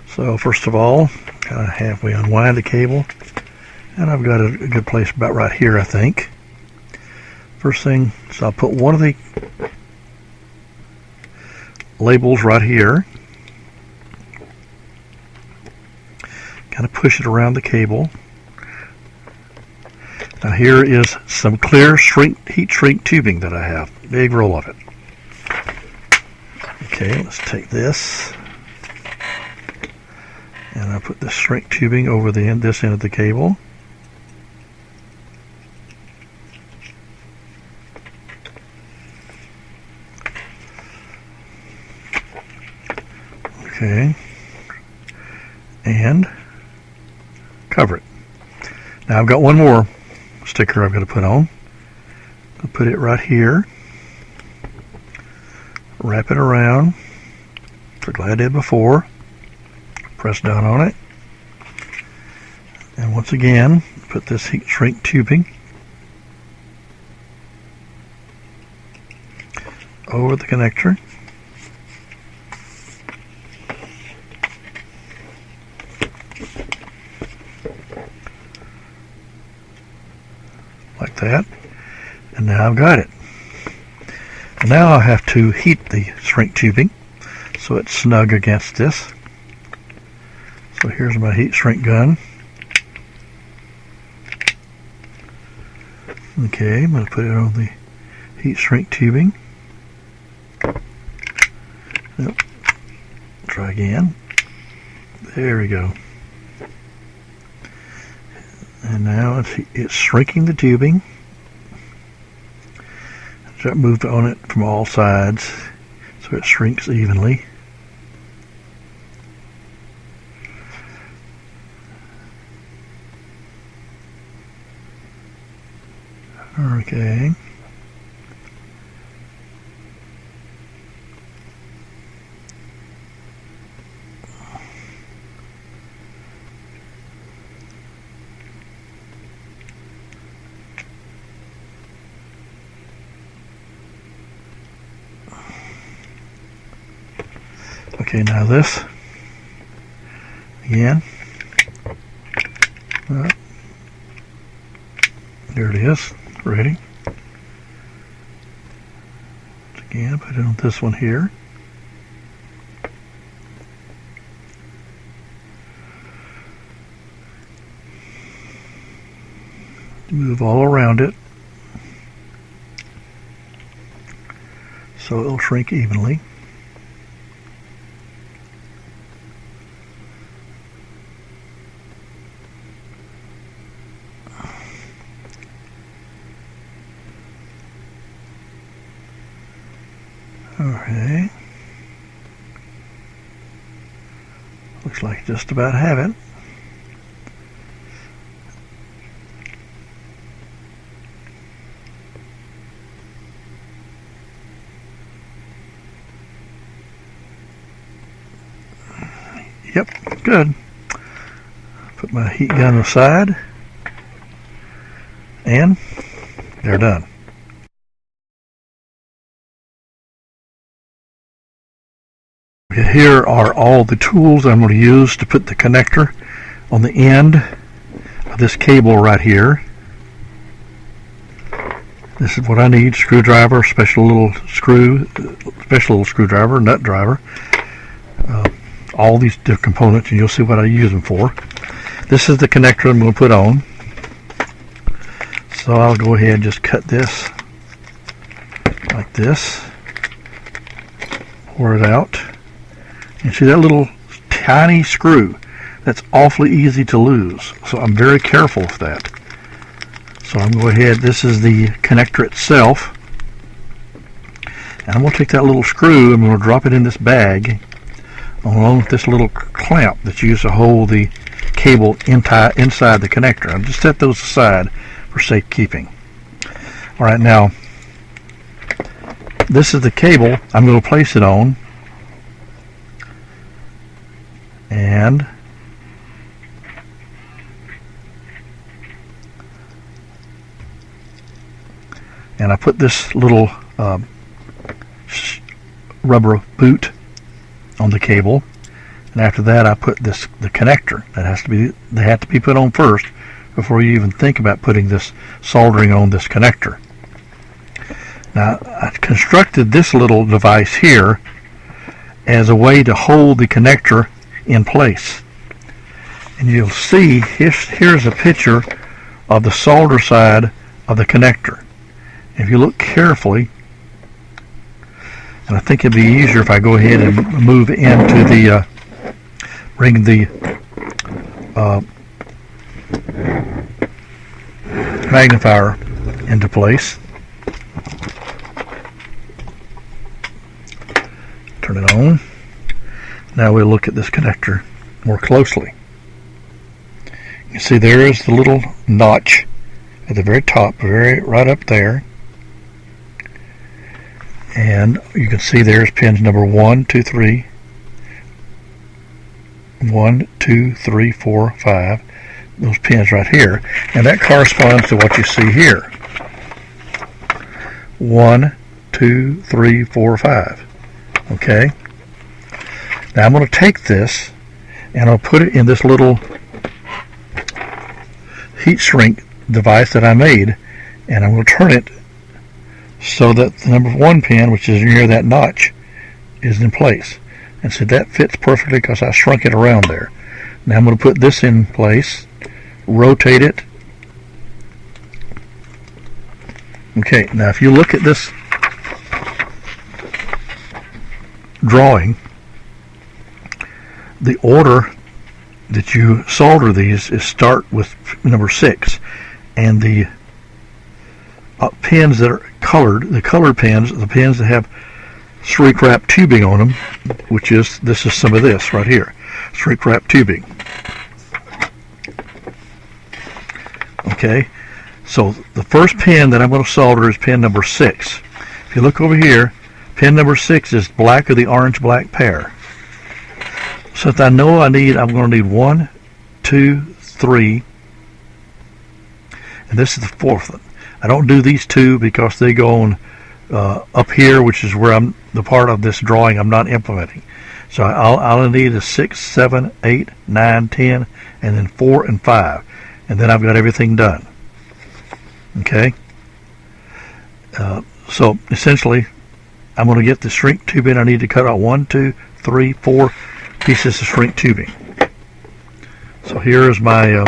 So first of all, kind of halfway unwind the cable, and I've got a good place about right here, I think. First thing, so I'll put one of the labels right here, kind of push it around the cable. Now here is some clear heat shrink tubing that I have, big roll of it. Okay, let's take this, and I'll put the shrink tubing over this end of the cable. Okay, and cover it. Now I've got one more sticker I've got to put on. I'll put it right here, wrap it around, like I did before, press down on it, and once again put this heat shrink tubing over the connector. Like that, and now I've got it. And now I have to heat the shrink tubing so it's snug against this. So here's my heat shrink gun. Okay, I'm going to put it on the heat shrink tubing. Yep. Try again. There we go. And now it's shrinking the tubing. So I moved on it from all sides so it shrinks evenly. Okay. Okay, now this again. There it is, ready. Again, put it on this one here. Move all around it so it'll shrink evenly. Okay. Looks like just about have it. Yep, good. Put my heat gun aside, and they're done. Here are all the tools I'm going to use to put the connector on the end of this cable right here. This is what I need: screwdriver, special little screwdriver, nut driver. All these different components, and you'll see what I use them for. This is the connector I'm going to put on. So I'll go ahead and just cut this like this, pour it out. You see that little tiny screw? That's awfully easy to lose, so I'm very careful with that. So I'm going to go ahead, this is the connector itself, and I'm going to take that little screw, I'm going to drop it in this bag along with this little clamp that's used to hold the cable inside the connector. I'll just set those aside for safekeeping. Alright, now this is the cable I'm going to place it on, and I put this little rubber boot on the cable, and after that I put the connector that had to be put on first before you even think about putting this soldering on this connector. Now I constructed this little device here as a way to hold the connector in place, and you'll see here's a picture of the solder side of the connector. If you look carefully, and I think it'd be easier if I go ahead and move into the bring the magnifier into place. Turn it on. Now we'll look at this connector more closely. You see there is the little notch at the very top, right up there. And you can see there's pins number 1, 2, 3, 1, 2, 3, 4, 5. Those pins right here, and that corresponds to what you see here. 1, 2, 3, 4, 5. Okay. Now I'm going to take this and I'll put it in this little heat shrink device that I made, and I'm going to turn it so that the number 1 pin, which is near that notch, is in place. And so that fits perfectly because I shrunk it around there. Now I'm going to put this in place, rotate it, Okay, now if you look at this drawing, the order that you solder these is start with number 6, and the pins that are colored, the colored pins, the pins that have shrink wrap tubing on them, which is, this is some of this right here, shrink wrap tubing. Okay, so the first pin that I'm going to solder is pin number 6. If you look over here, pin number 6 is black of the orange-black pair. Since I know I'm going to need 1, 2, 3, and this is the 4th one. I don't do these 2 because they go on up here, which is where the part of this drawing I'm not implementing. So all I need is 6, 7, 8, 9, 10, and then 4 and 5. And then I've got everything done. Okay? So essentially, I'm going to get the shrink tubing. I need to cut out 1, 2, 3, 4 pieces of shrink tubing. So here is my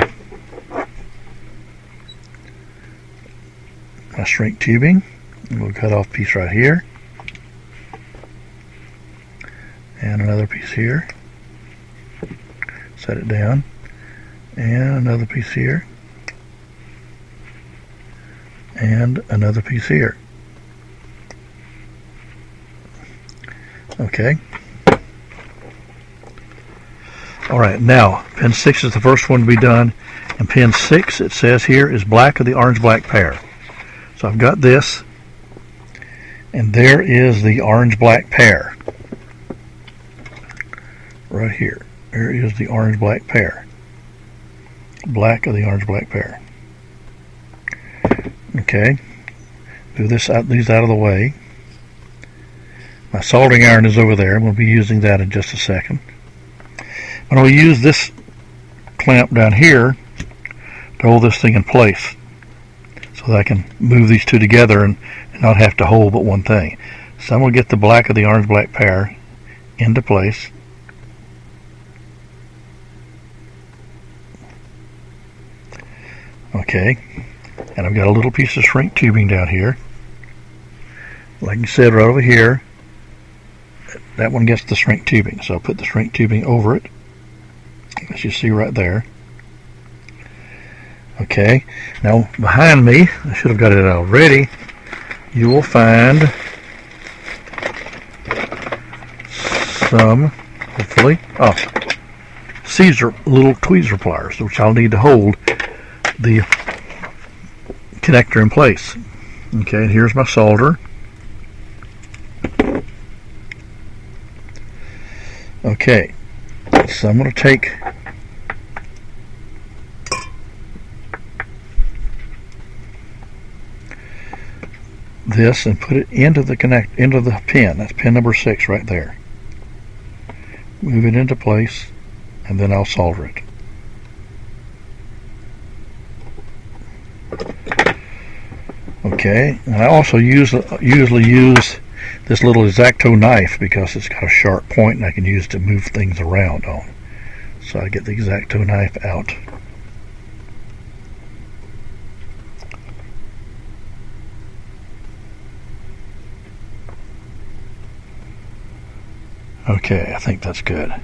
my shrink tubing. We'll cut off a piece right here, and another piece here. Set it down, and another piece here, and another piece here. Okay. Alright, now pin 6 is the first one to be done, and pin 6, it says here, is black of the orange-black pair. So I've got this, and there is the orange-black pair. Right here. There is the orange-black pair. Black of the orange-black pair. Okay. Do these out of the way. My soldering iron is over there. I'm going to be using that in just a second. I'm going to use this clamp down here to hold this thing in place, so that I can move these two together and not have to hold but one thing. So I'm going to get the black of the orange-black pair into place. Okay, and I've got a little piece of shrink tubing down here. Like I said, right over here, that one gets the shrink tubing. So I'll put the shrink tubing over it, as you see right there. Okay, now behind me, I should have got it already, you will find some, hopefully, little tweezer pliers, which I'll need to hold the connector in place. Okay, and here's my solder. Okay, so I'm going to take this and put it into the pin. That's pin number 6 right there. Move it into place, and then I'll solder it. Okay, and I also usually use this little X-Acto knife because it's got a sharp point and I can use it to move things around on. So I get the X-Acto knife out. Okay, I think that's good.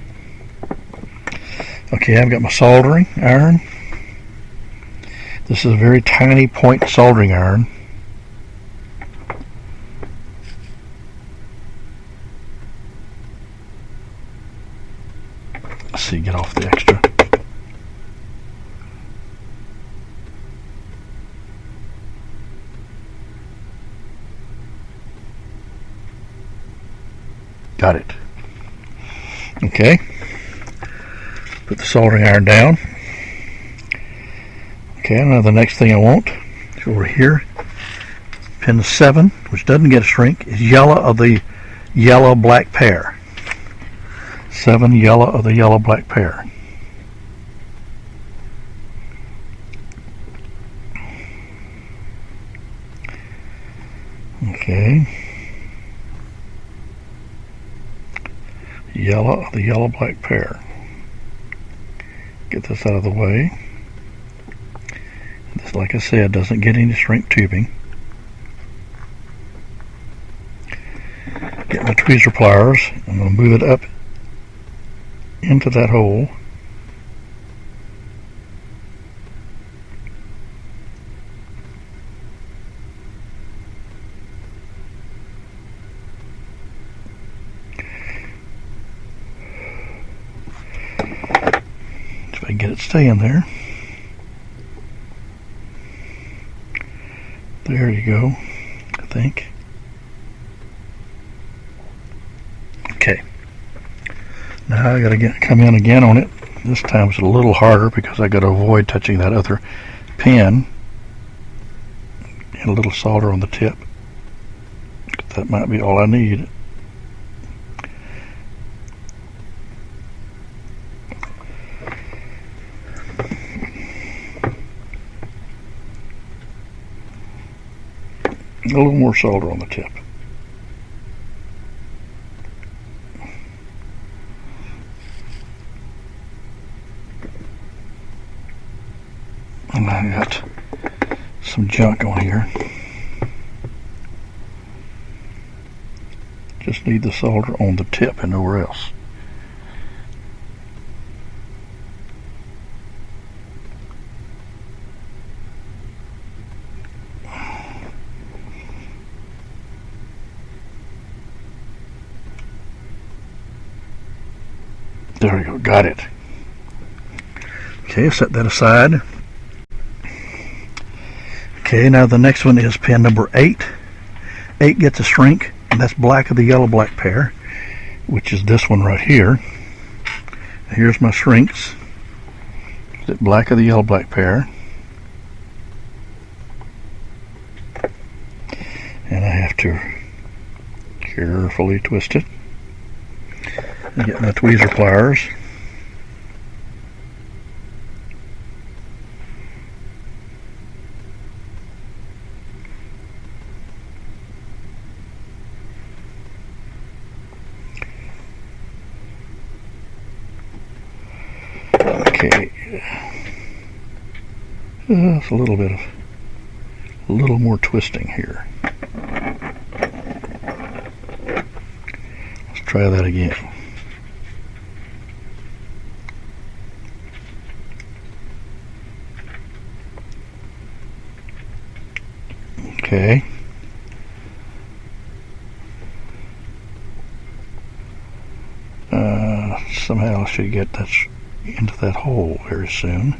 Okay, I've got my soldering iron. This is a very tiny point soldering iron. Let's see, get off the extra. Got it. Okay, put the soldering iron down. Okay, now the next thing I want is over here, pin 7, which doesn't get a shrink, is yellow of the yellow-black pair. 7 yellow of the yellow-black pair. Okay. Yellow of the yellow-black pair. Get this out of the way. This, like I said, doesn't get any shrink tubing. tweezer pliers. I'm going to move it up into that hole. If I can get it staying there. There you go, I think. Okay. Now I got to come in again on it. This time it's a little harder because I got to avoid touching that other pin. And a little solder on the tip. That might be all I need. A little more solder on the tip. And I got some junk on here. Just need the solder on the tip and nowhere else. There we go, got it. Okay, set that aside. Okay, now the next one is pin number 8. 8 gets a shrink, and that's black of the yellow black pair, which is this one right here. Here's my shrinks. The black of the yellow black pair. And I have to carefully twist it. And get my tweezer pliers. Okay. It's a little more twisting here. Let's try that again. Okay. Somehow I should get that into that hole very soon.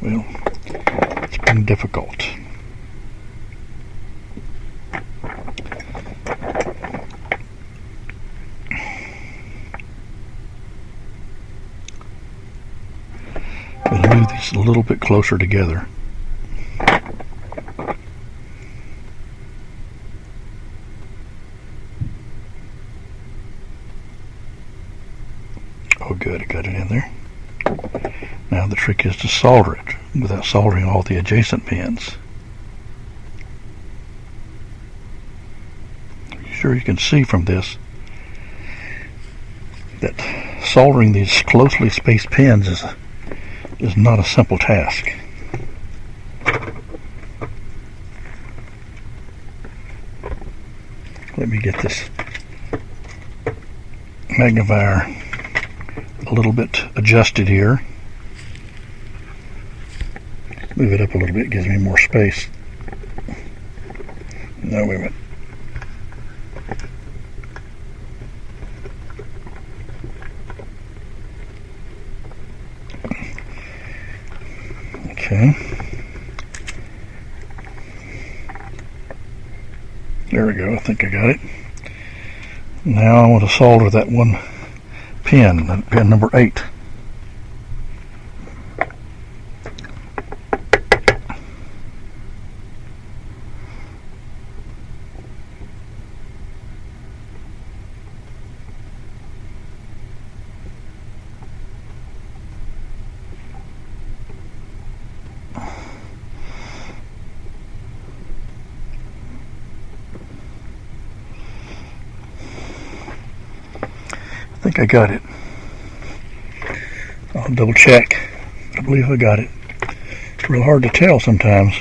Well, it's been difficult. I'm going to move these a little bit closer together. Oh good, I got it in there. Now the trick is to solder it without soldering all the adjacent pins. Sure, you can see from this that soldering these closely spaced pins is not a simple task. Let me get this magnifier a little bit adjusted here. Move it up a little bit, gives me more space. No, wait a minute. Okay. There we go, I think I got it. Now I want to solder that one pin, pin number 8. I think I got it. I'll double check. I believe I got it. It's real hard to tell sometimes.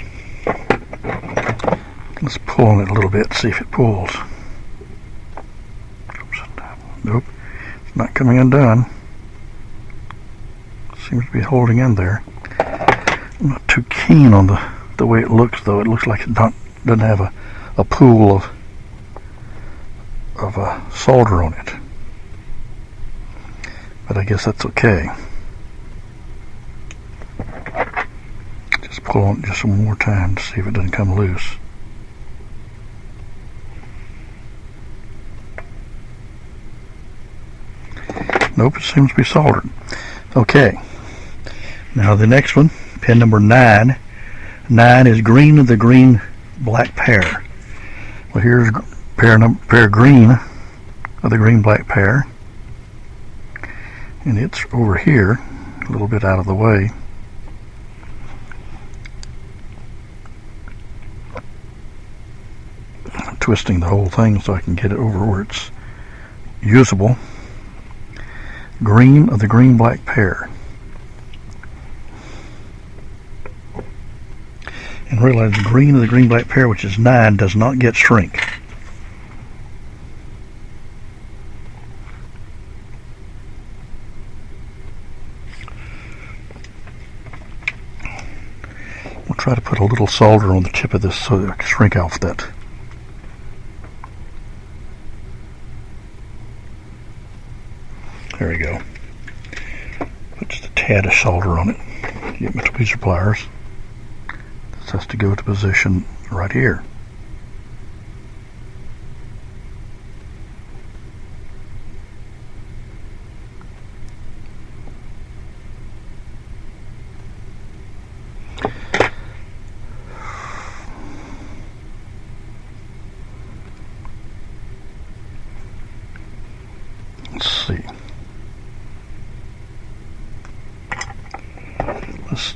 Let's pull on it a little bit, see if it pulls. Nope, it's not coming undone. Seems to be holding in there. I'm not too keen on the way it looks, though. It looks like it doesn't have a pool of solder on it. But I guess that's okay. Just pull on it just one more time to see if it doesn't come loose. Nope, it seems to be soldered. Okay. Now the next one, pin number 9. 9 is green of the green black pear. Well, here's pear green of the green black pear. And it's over here, a little bit out of the way. I'm twisting the whole thing so I can get it over where it's usable. Green of the green black pear. And realize the green of the green black pear, which is 9, does not get shrink. We'll try to put a little solder on the tip of this so that I can shrink off that. There we go. Put just a tad of solder on it. Get my tweezer pliers. This has to go to position right here. Let's see. Let's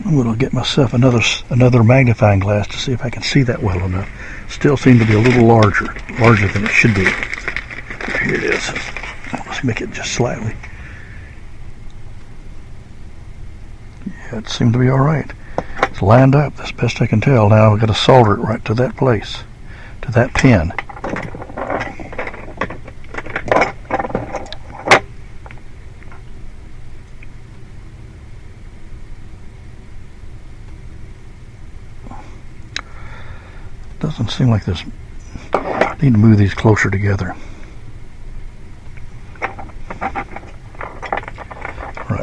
I'm going to get myself another magnifying glass to see if I can see that well enough. Still seems to be a little larger than it should be. Here it is. Let's make it just slightly. Yeah, it seemed to be all right. It's lined up, that's best I can tell. Now I've got to solder it right to that place, to that pin. Doesn't seem like this. I need to move these closer together. Alright,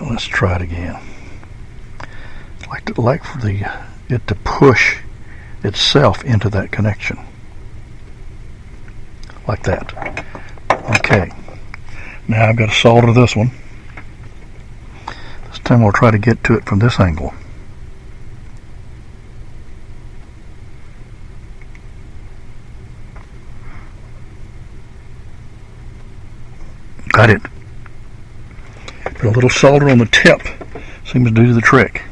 let's try it again. I'd like for it to push itself into that connection. Like that. Okay. Now I've got to solder this one. This time we'll try to get to it from this angle. Got it. Put a little solder on the tip. Seems to do the trick.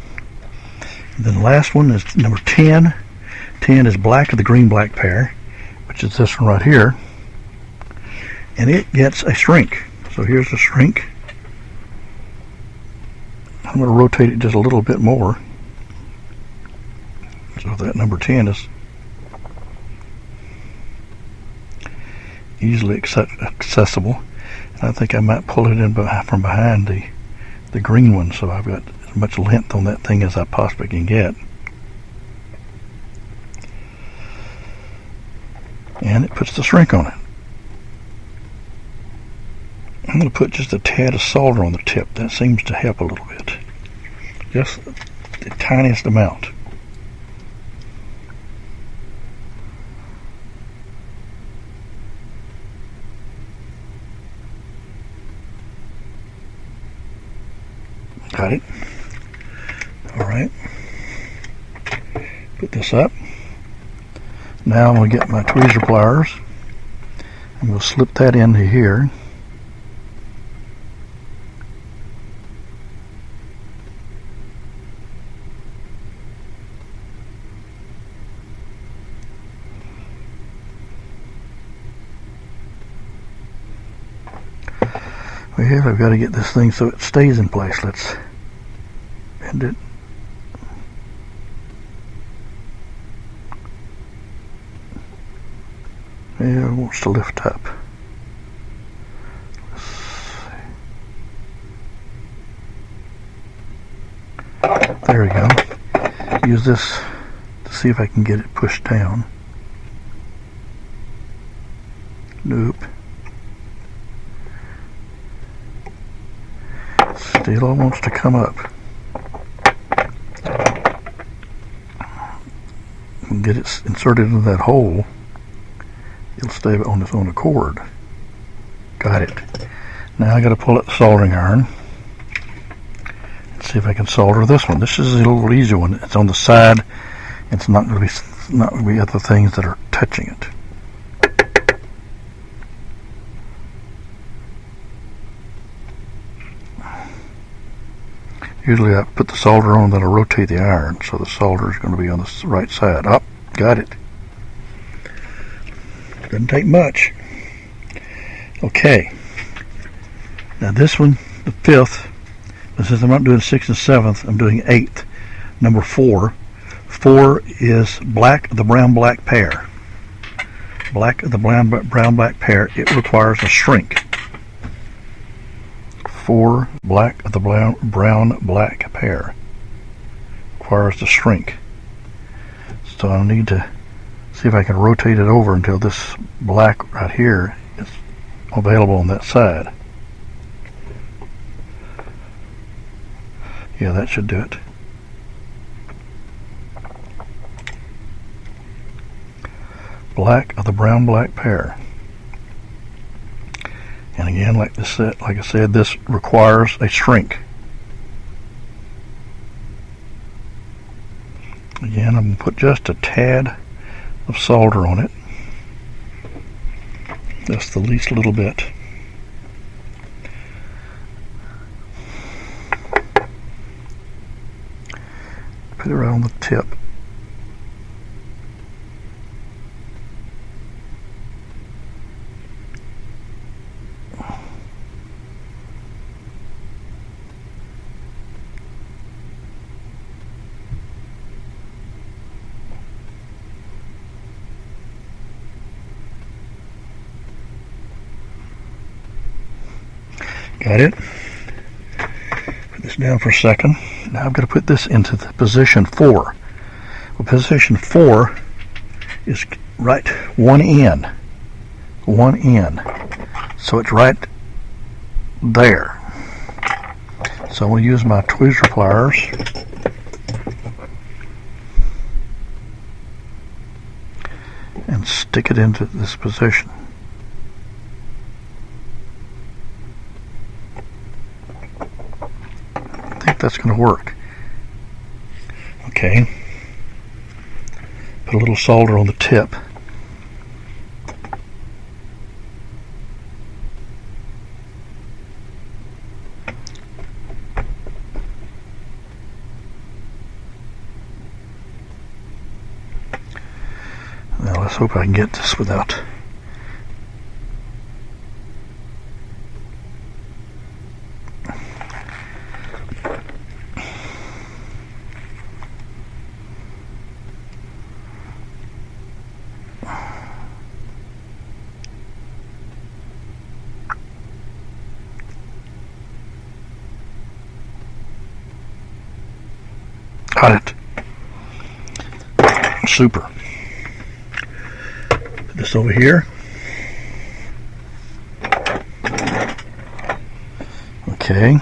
And then the last one is number 10. 10 is black of the green black pear, which is this one right here. And it gets a shrink. So here's the shrink. I'm going to rotate it just a little bit more so that number 10 is easily accessible. I think I might pull it in from behind the green one, so I've got as much length on that thing as I possibly can get. And it puts the shrink on it. I'm going to put just a tad of solder on the tip. That seems to help a little bit. Just the tiniest amount. Got it. Alright. Put this up. Now I'm going to get my tweezer pliers. I'm going to slip that into here. Well, I've got to get this thing so it stays in place. Let's bend it. Yeah, it wants to lift up. There we go. Use this to see if I can get it pushed down. Nope. Still wants to come up. And get it inserted into that hole. It'll stay on its own accord. Got it. Now I got to pull out the soldering iron. See if I can solder this one. This is a little easier one. It's on the side. It's not going to be other things that are touching it. Usually I put the solder on, then I rotate the iron, so the solder is going to be on the right side. Oh, got it. Doesn't take much. Okay. Now this one, the 5th. Since I'm not doing 6th and 7th, I'm doing 8th. Number 4. 4 is black of the brown-black pair. Black of the brown-black pair. It requires a shrink. 4 black of the brown-black pair. Requires the shrink. So I need to see if I can rotate it over until this black right here is available on that side. Yeah, that should do it. Black of the brown-black pair. And again, like I said, this requires a shrink. Again, I'm going to put just a tad of solder on it. Just the least little bit. Put it right on the tip. Got it? Put this down for a second. Now I'm going to put this into the position 4. Well, position 4 is right one end. So it's right there. So I'm going to use my tweezer pliers and stick it into this position. That's going to work. Okay. Put a little solder on the tip. Now let's hope I can get this without got it. Super. Put this over here. Okay.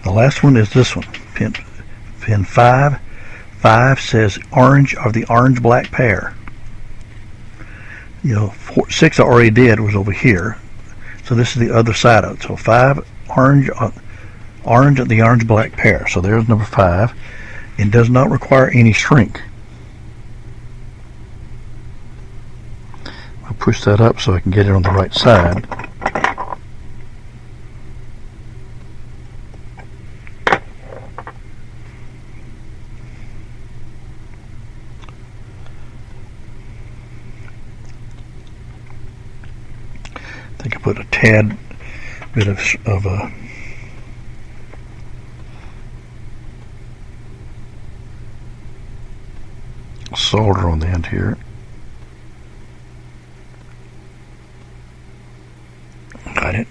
The last one is this one. Pin 5. 5 says orange of the orange-black pair. 6 I already did was over here. So this is the other side of it. So 5 orange of the orange-black pair. So there's number 5. It does not require any shrink. I'll push that up so I can get it on the right side. I think I put a tad bit of solder on the end here. Got it.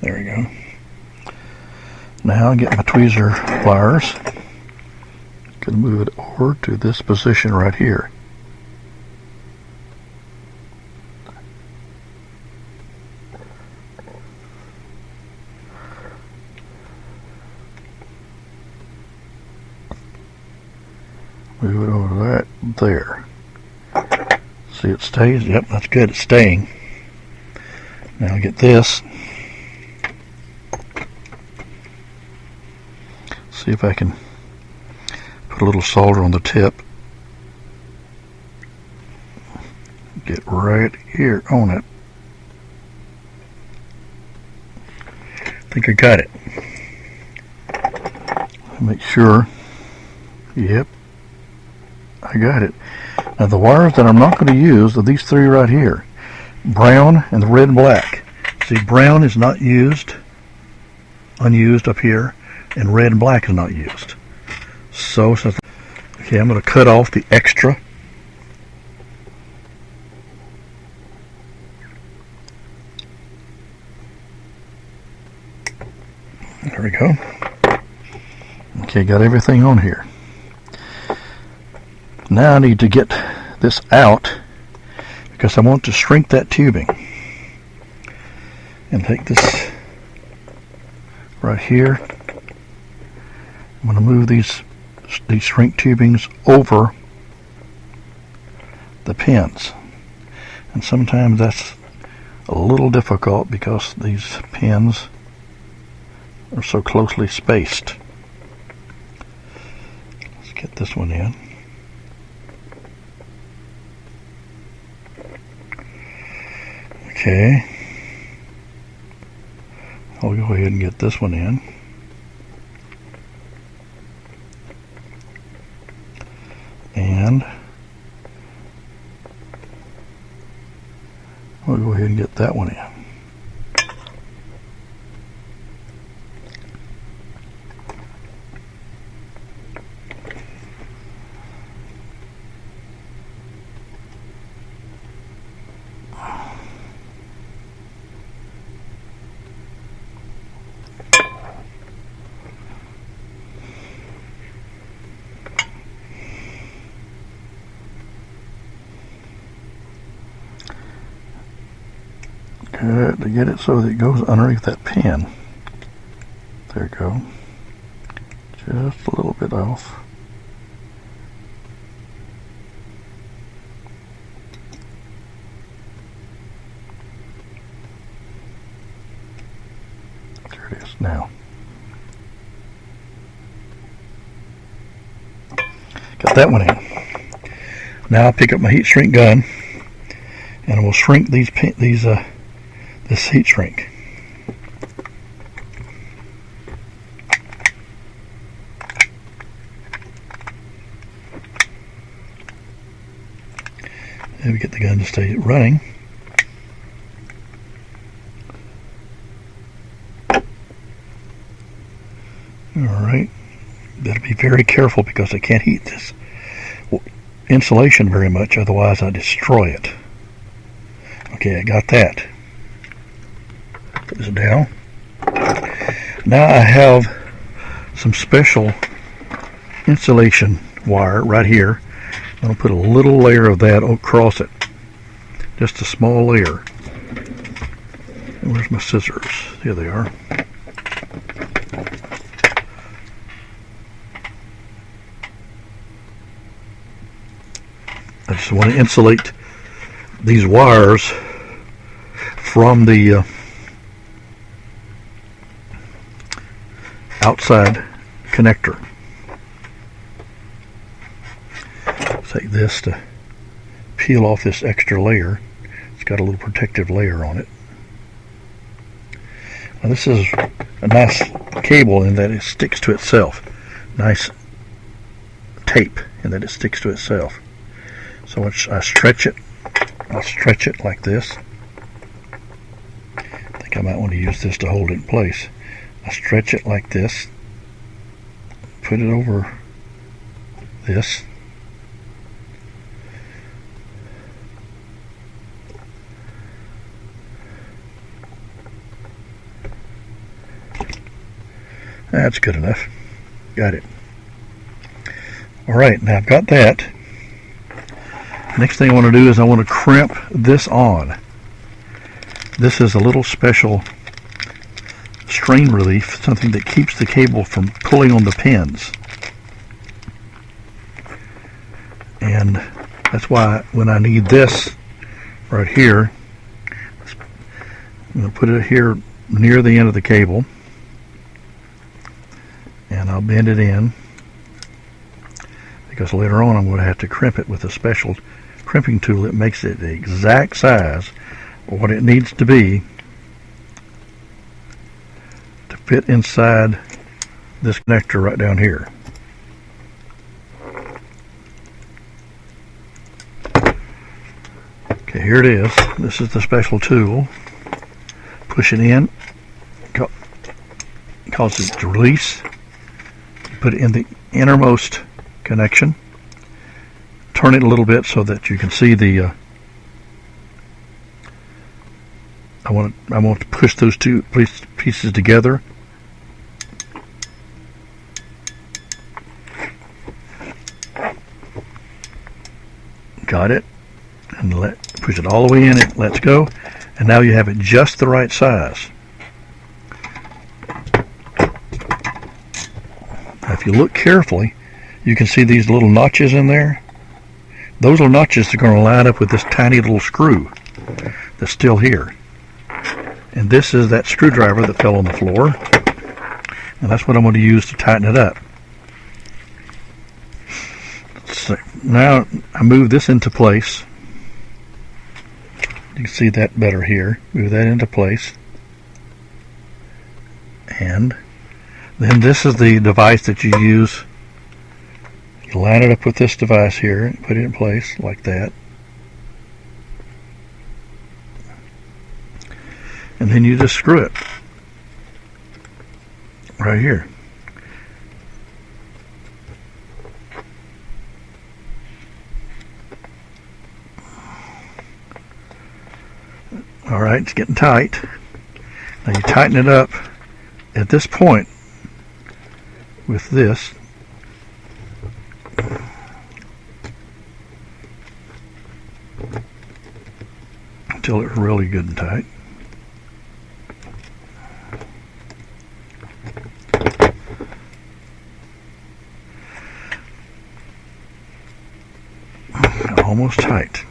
There we go. Now I get my tweezer pliers. Gonna move it over to this position right here. Move it over to that there. See, it stays. Yep, that's good. It's staying. Now get this. See if I can put a little solder on the tip. Get right here on it. I think I got it. Make sure. Yep, I got it. Now the wires that I'm not going to use are these three right here. Brown and the red and black. See, brown is not used, unused up here, and red and black is not used. So, okay, I'm going to cut off the extra. There we go. Okay, got everything on here. Now I need to get this out because I want to shrink that tubing. And take this right here. I'm going to move these shrink tubings over the pins. And sometimes that's a little difficult because these pins are so closely spaced. Let's get this one in. Okay. I'll go ahead and get this one in. And we'll go ahead and get that one in. Good, to get it so that it goes underneath that pin. There we go. Just a little bit off. There it is now. Got that one in. Now I'll pick up my heat shrink gun and we'll shrink this heat shrink. And we get the gun to stay running. Alright, gotta be very careful because I can't heat this insulation very much, otherwise I destroy it. Okay, I got that. Put this down. Now I have some special insulation wire right here. I'm going to put a little layer of that across it. Just a small layer. And where's my scissors? Here they are. I just want to insulate these wires from the outside connector. Take this to peel off this extra layer. It's got a little protective layer on it. Now this is a nice cable in that it sticks to itself. Nice tape in that it sticks to itself. So I stretch it. I'll stretch it like this. I think I might want to use this to hold it in place. I stretch it like this. Put it over this. That's good enough. Got it. Alright, now I've got that. Next thing I want to do is I want to crimp this on. This is a little special strain relief, something that keeps the cable from pulling on the pins. And that's why when I need this right here, I'm going to put it here near the end of the cable. And I'll bend it in, because later on I'm going to have to crimp it with a special crimping tool that makes it the exact size of what it needs to be to fit inside this connector right down here. Okay, here it is. This is the special tool. Push it in, cause it to release. Put it in the innermost connection. Turn it a little bit so that you can see the. I want to push those two pieces together. Got it, and push it all the way in. It lets go, and now you have it just the right size. If you look carefully, you can see these little notches in there. Those little notches are going to line up with this tiny little screw that's still here. And this is that screwdriver that fell on the floor. And that's what I'm going to use to tighten it up. So now I move this into place. You can see that better here. Move that into place. And then this is the device that you use. You line it up with this device here and put it in place like that. And then you just screw it right here. Alright, it's getting tight. Now you tighten it up at this point with this. Until it's really good and tight. Almost tight.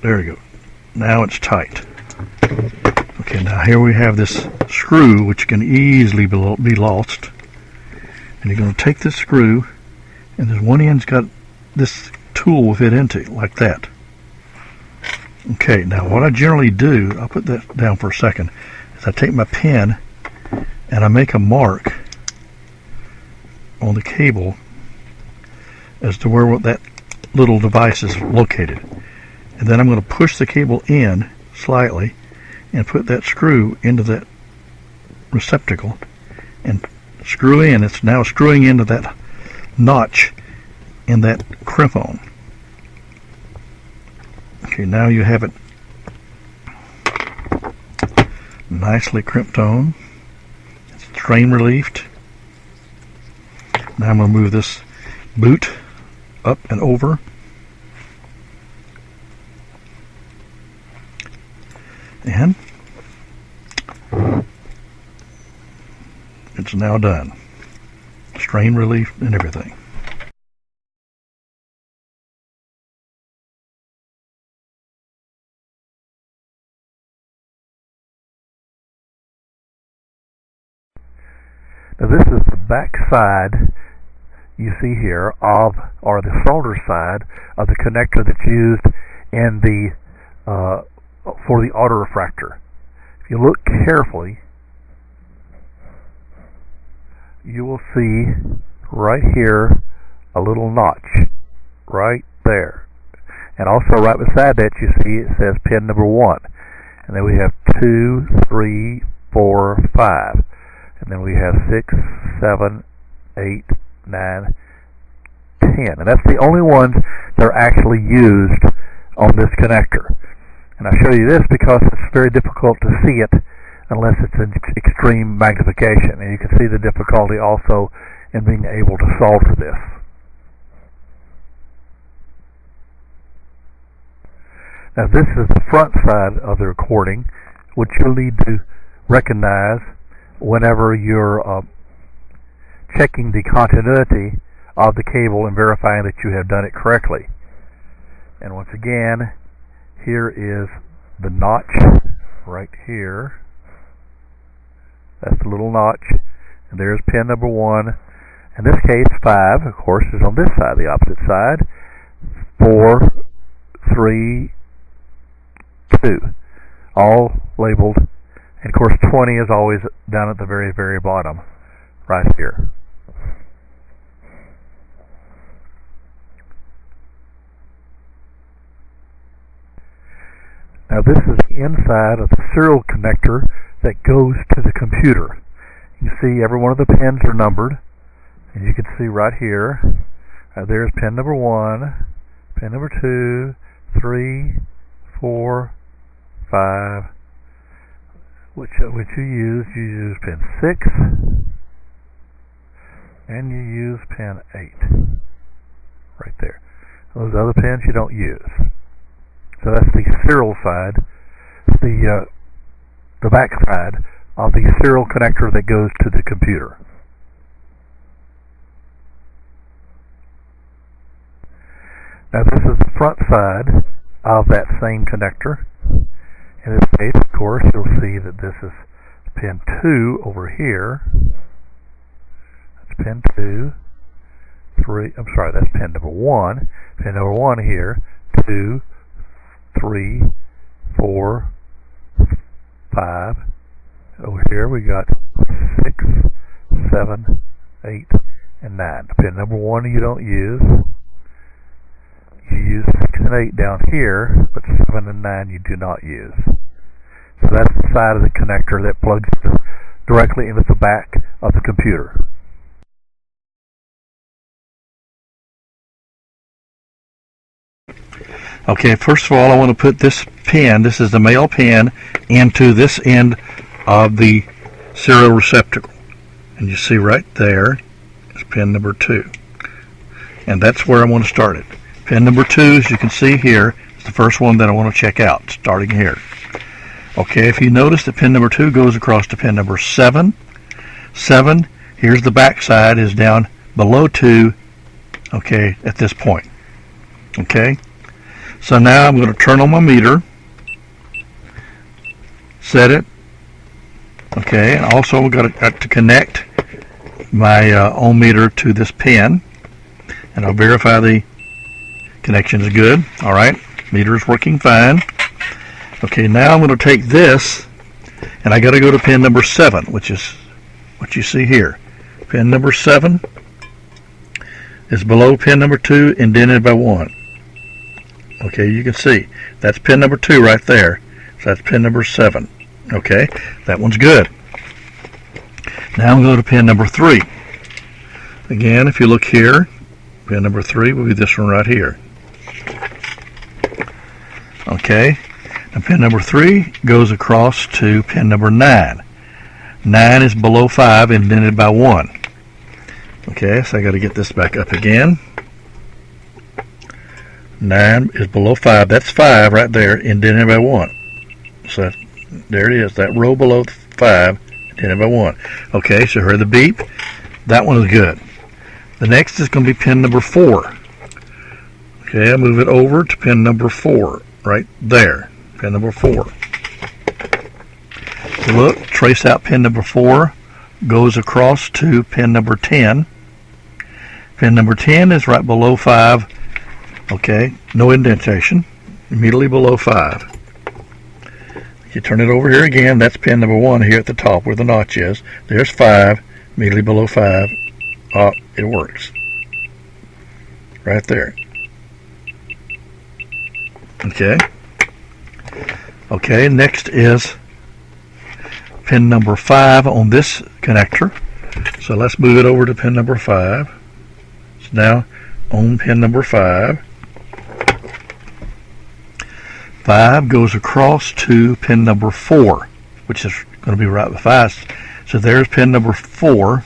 There we go. Now it's tight. Okay, now here we have this screw which can easily be lost. And you're going to take this screw, and this one end's got this tool will fit into, like that. Okay, now what I generally do, I'll put that down for a second, is I take my pen and I make a mark on the cable as to where that little device is located. And then I'm going to push the cable in slightly and put that screw into that receptacle and screw in. It's now screwing into that notch in that crimp on. Okay, now you have it nicely crimped on. It's strain relieved. Now I'm going to move this boot up and over. And it's now done. Strain relief and everything. Now this is the back side you see here of, or the solder side of the connector that's used in the for the autorefractor. If you look carefully, you will see right here a little notch right there. And also right beside that you see it says pin number 1. And then we have 2, 3, 4, 5. And then we have 6, 7, 8, 9, 10. And that's the only ones that are actually used on this connector. And I show you this because it's very difficult to see it unless it's in extreme magnification. And you can see the difficulty also in being able to solder this. Now this is the front side of the recording, which you'll need to recognize whenever you're checking the continuity of the cable and verifying that you have done it correctly. And once again, here is the notch right here. That's the little notch. And there's pin number 1. In this case, 5, of course, is on this side, the opposite side. 4, 3, 2. All labeled. And of course, 20 is always down at the very, very bottom, right here. Now this is the inside of the serial connector that goes to the computer. You can see every one of the pins are numbered. And you can see right here, there's pin number 1, pin number 2, 3, 4, 5. Which you use pin 6, and you use pin 8, right there. Those other pins you don't use. So that's the serial side, the back side of the serial connector that goes to the computer. Now this is the front side of that same connector. In this case, of course, you'll see that this is pin 2 over here. That's pin 2. 3, I'm sorry, that's pin number 1. Pin number 1 here. 2, 3, 4, 5. Over here we got 6, 7, 8, and 9. Pin number 1 you don't use. You use 6 and 8 down here, but 7 and 9 you do not use. So that's the side of the connector that plugs directly into the back of the computer. Okay, first of all I want to put this pin, this is the male pin, into this end of the serial receptacle. And you see right there is pin number 2. And that's where I want to start it. Pin number 2, as you can see here, is the first one that I want to check out, starting here. Okay, if you notice that pin number 2 goes across to pin number 7. 7, here's the back side, is down below 2, okay, at this point. Okay, so now I'm going to turn on my meter, set it, okay, and also we've got to connect my ohm meter to this pin, and I'll verify the connection is good. Alright, meter is working fine. Okay, now I'm going to take this and I got to go to pin number 7, which is what you see here. Pin number 7 is below pin number 2, indented by 1. Okay, you can see that's pin number 2 right there. So that's pin number 7. Okay, that one's good. Now I'm going to pin number 3. Again, if you look here, pin number 3 will be this one right here. Okay, and pin number 3 goes across to pin number 9. 9 is below 5, indented by 1. Okay, so I got to get this back up again. 9 is below 5. That's 5 right there, indented by 1. So there it is, that row below 5, indented by 1. Okay, so heard the beep. That one is good. The next is going to be pin number 4. Okay, I move it over to pin number 4, right there. Pin number 4. Look, trace out pin number 4, goes across to pin number 10. Pin number 10 is right below 5. Okay, no indentation, immediately below 5. You turn it over here again, that's pin number 1 here at the top where the notch is. There's 5, immediately below 5. Oh, it works. Right there. Okay. Okay, next is pin number 5 on this connector. So let's move it over to pin number 5. It's now on pin number 5. 5 goes across to pin number 4, which is going to be right with 5. So there's pin number 4.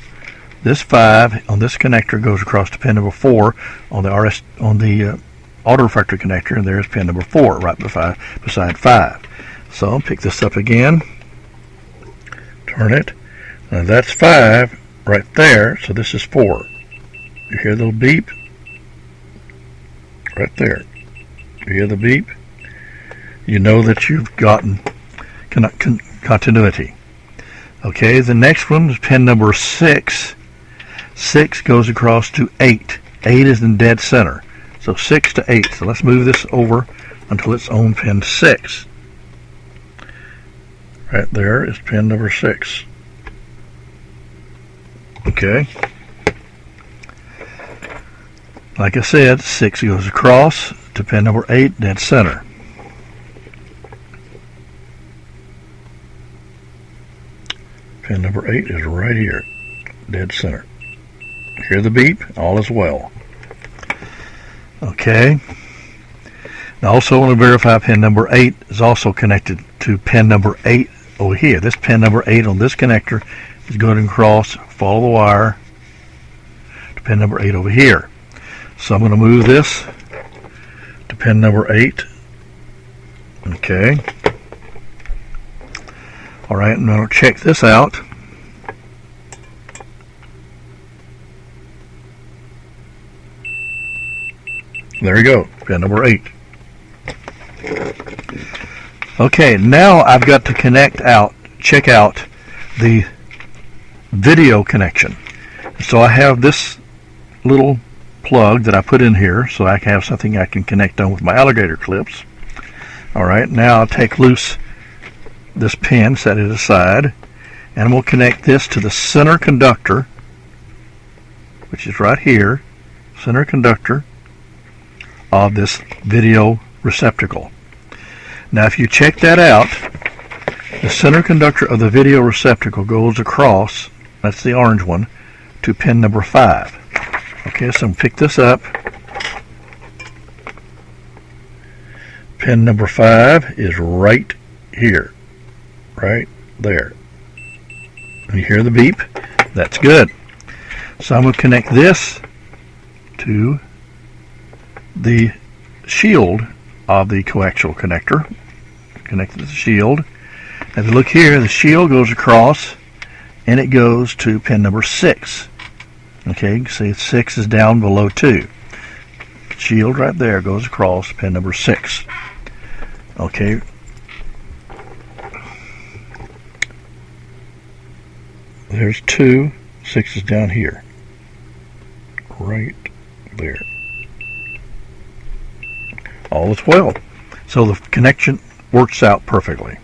This 5 on this connector goes across to pin number 4 on the auto refractor connector, and there's pin number 4 right beside 5. So I'll pick this up again, turn it, and that's 5 right there, so this is 4. You hear the little beep? Right there. You hear the beep? You know that you've gotten continuity. Okay, the next one is pin number 6. 6 goes across to 8. 8 is in dead center. So 6 to 8. So let's move this over until it's on pin 6. Right there is pin number 6. Okay. Like I said, 6 goes across to pin number 8, dead center. Pin number 8 is right here, dead center. Hear the beep? All is well. Okay. Now also want to verify pin number 8 is also connected to pin number 8 over here. This pin number 8 on this connector is going across, follow the wire to pin number 8 over here. So I'm going to move this to pin number 8. Okay. Alright, and I'll check this out. There you go, pin number 8. Okay, now I've got to check out the video connection. So I have this little plug that I put in here so I can have something I can connect on with my alligator clips. Alright, now I'll take loose this pin, set it aside, and we'll connect this to the center conductor, which is right here, center conductor of this video receptacle. Now if you check that out, the center conductor of the video receptacle goes across, that's the orange one, to pin number 5. Okay, so I'm going to pick this up. Pin number 5 is right here. Right there. And you hear the beep? That's good. So I'm going to connect this to the shield of the coaxial connector. Connect it to the shield. If you look here, the shield goes across and it goes to pin number 6. Okay, you can see 6 is down below 2. Shield right there goes across pin number 6. Okay. There's 2, 6 is down here. Right there. All is well. So the connection works out perfectly.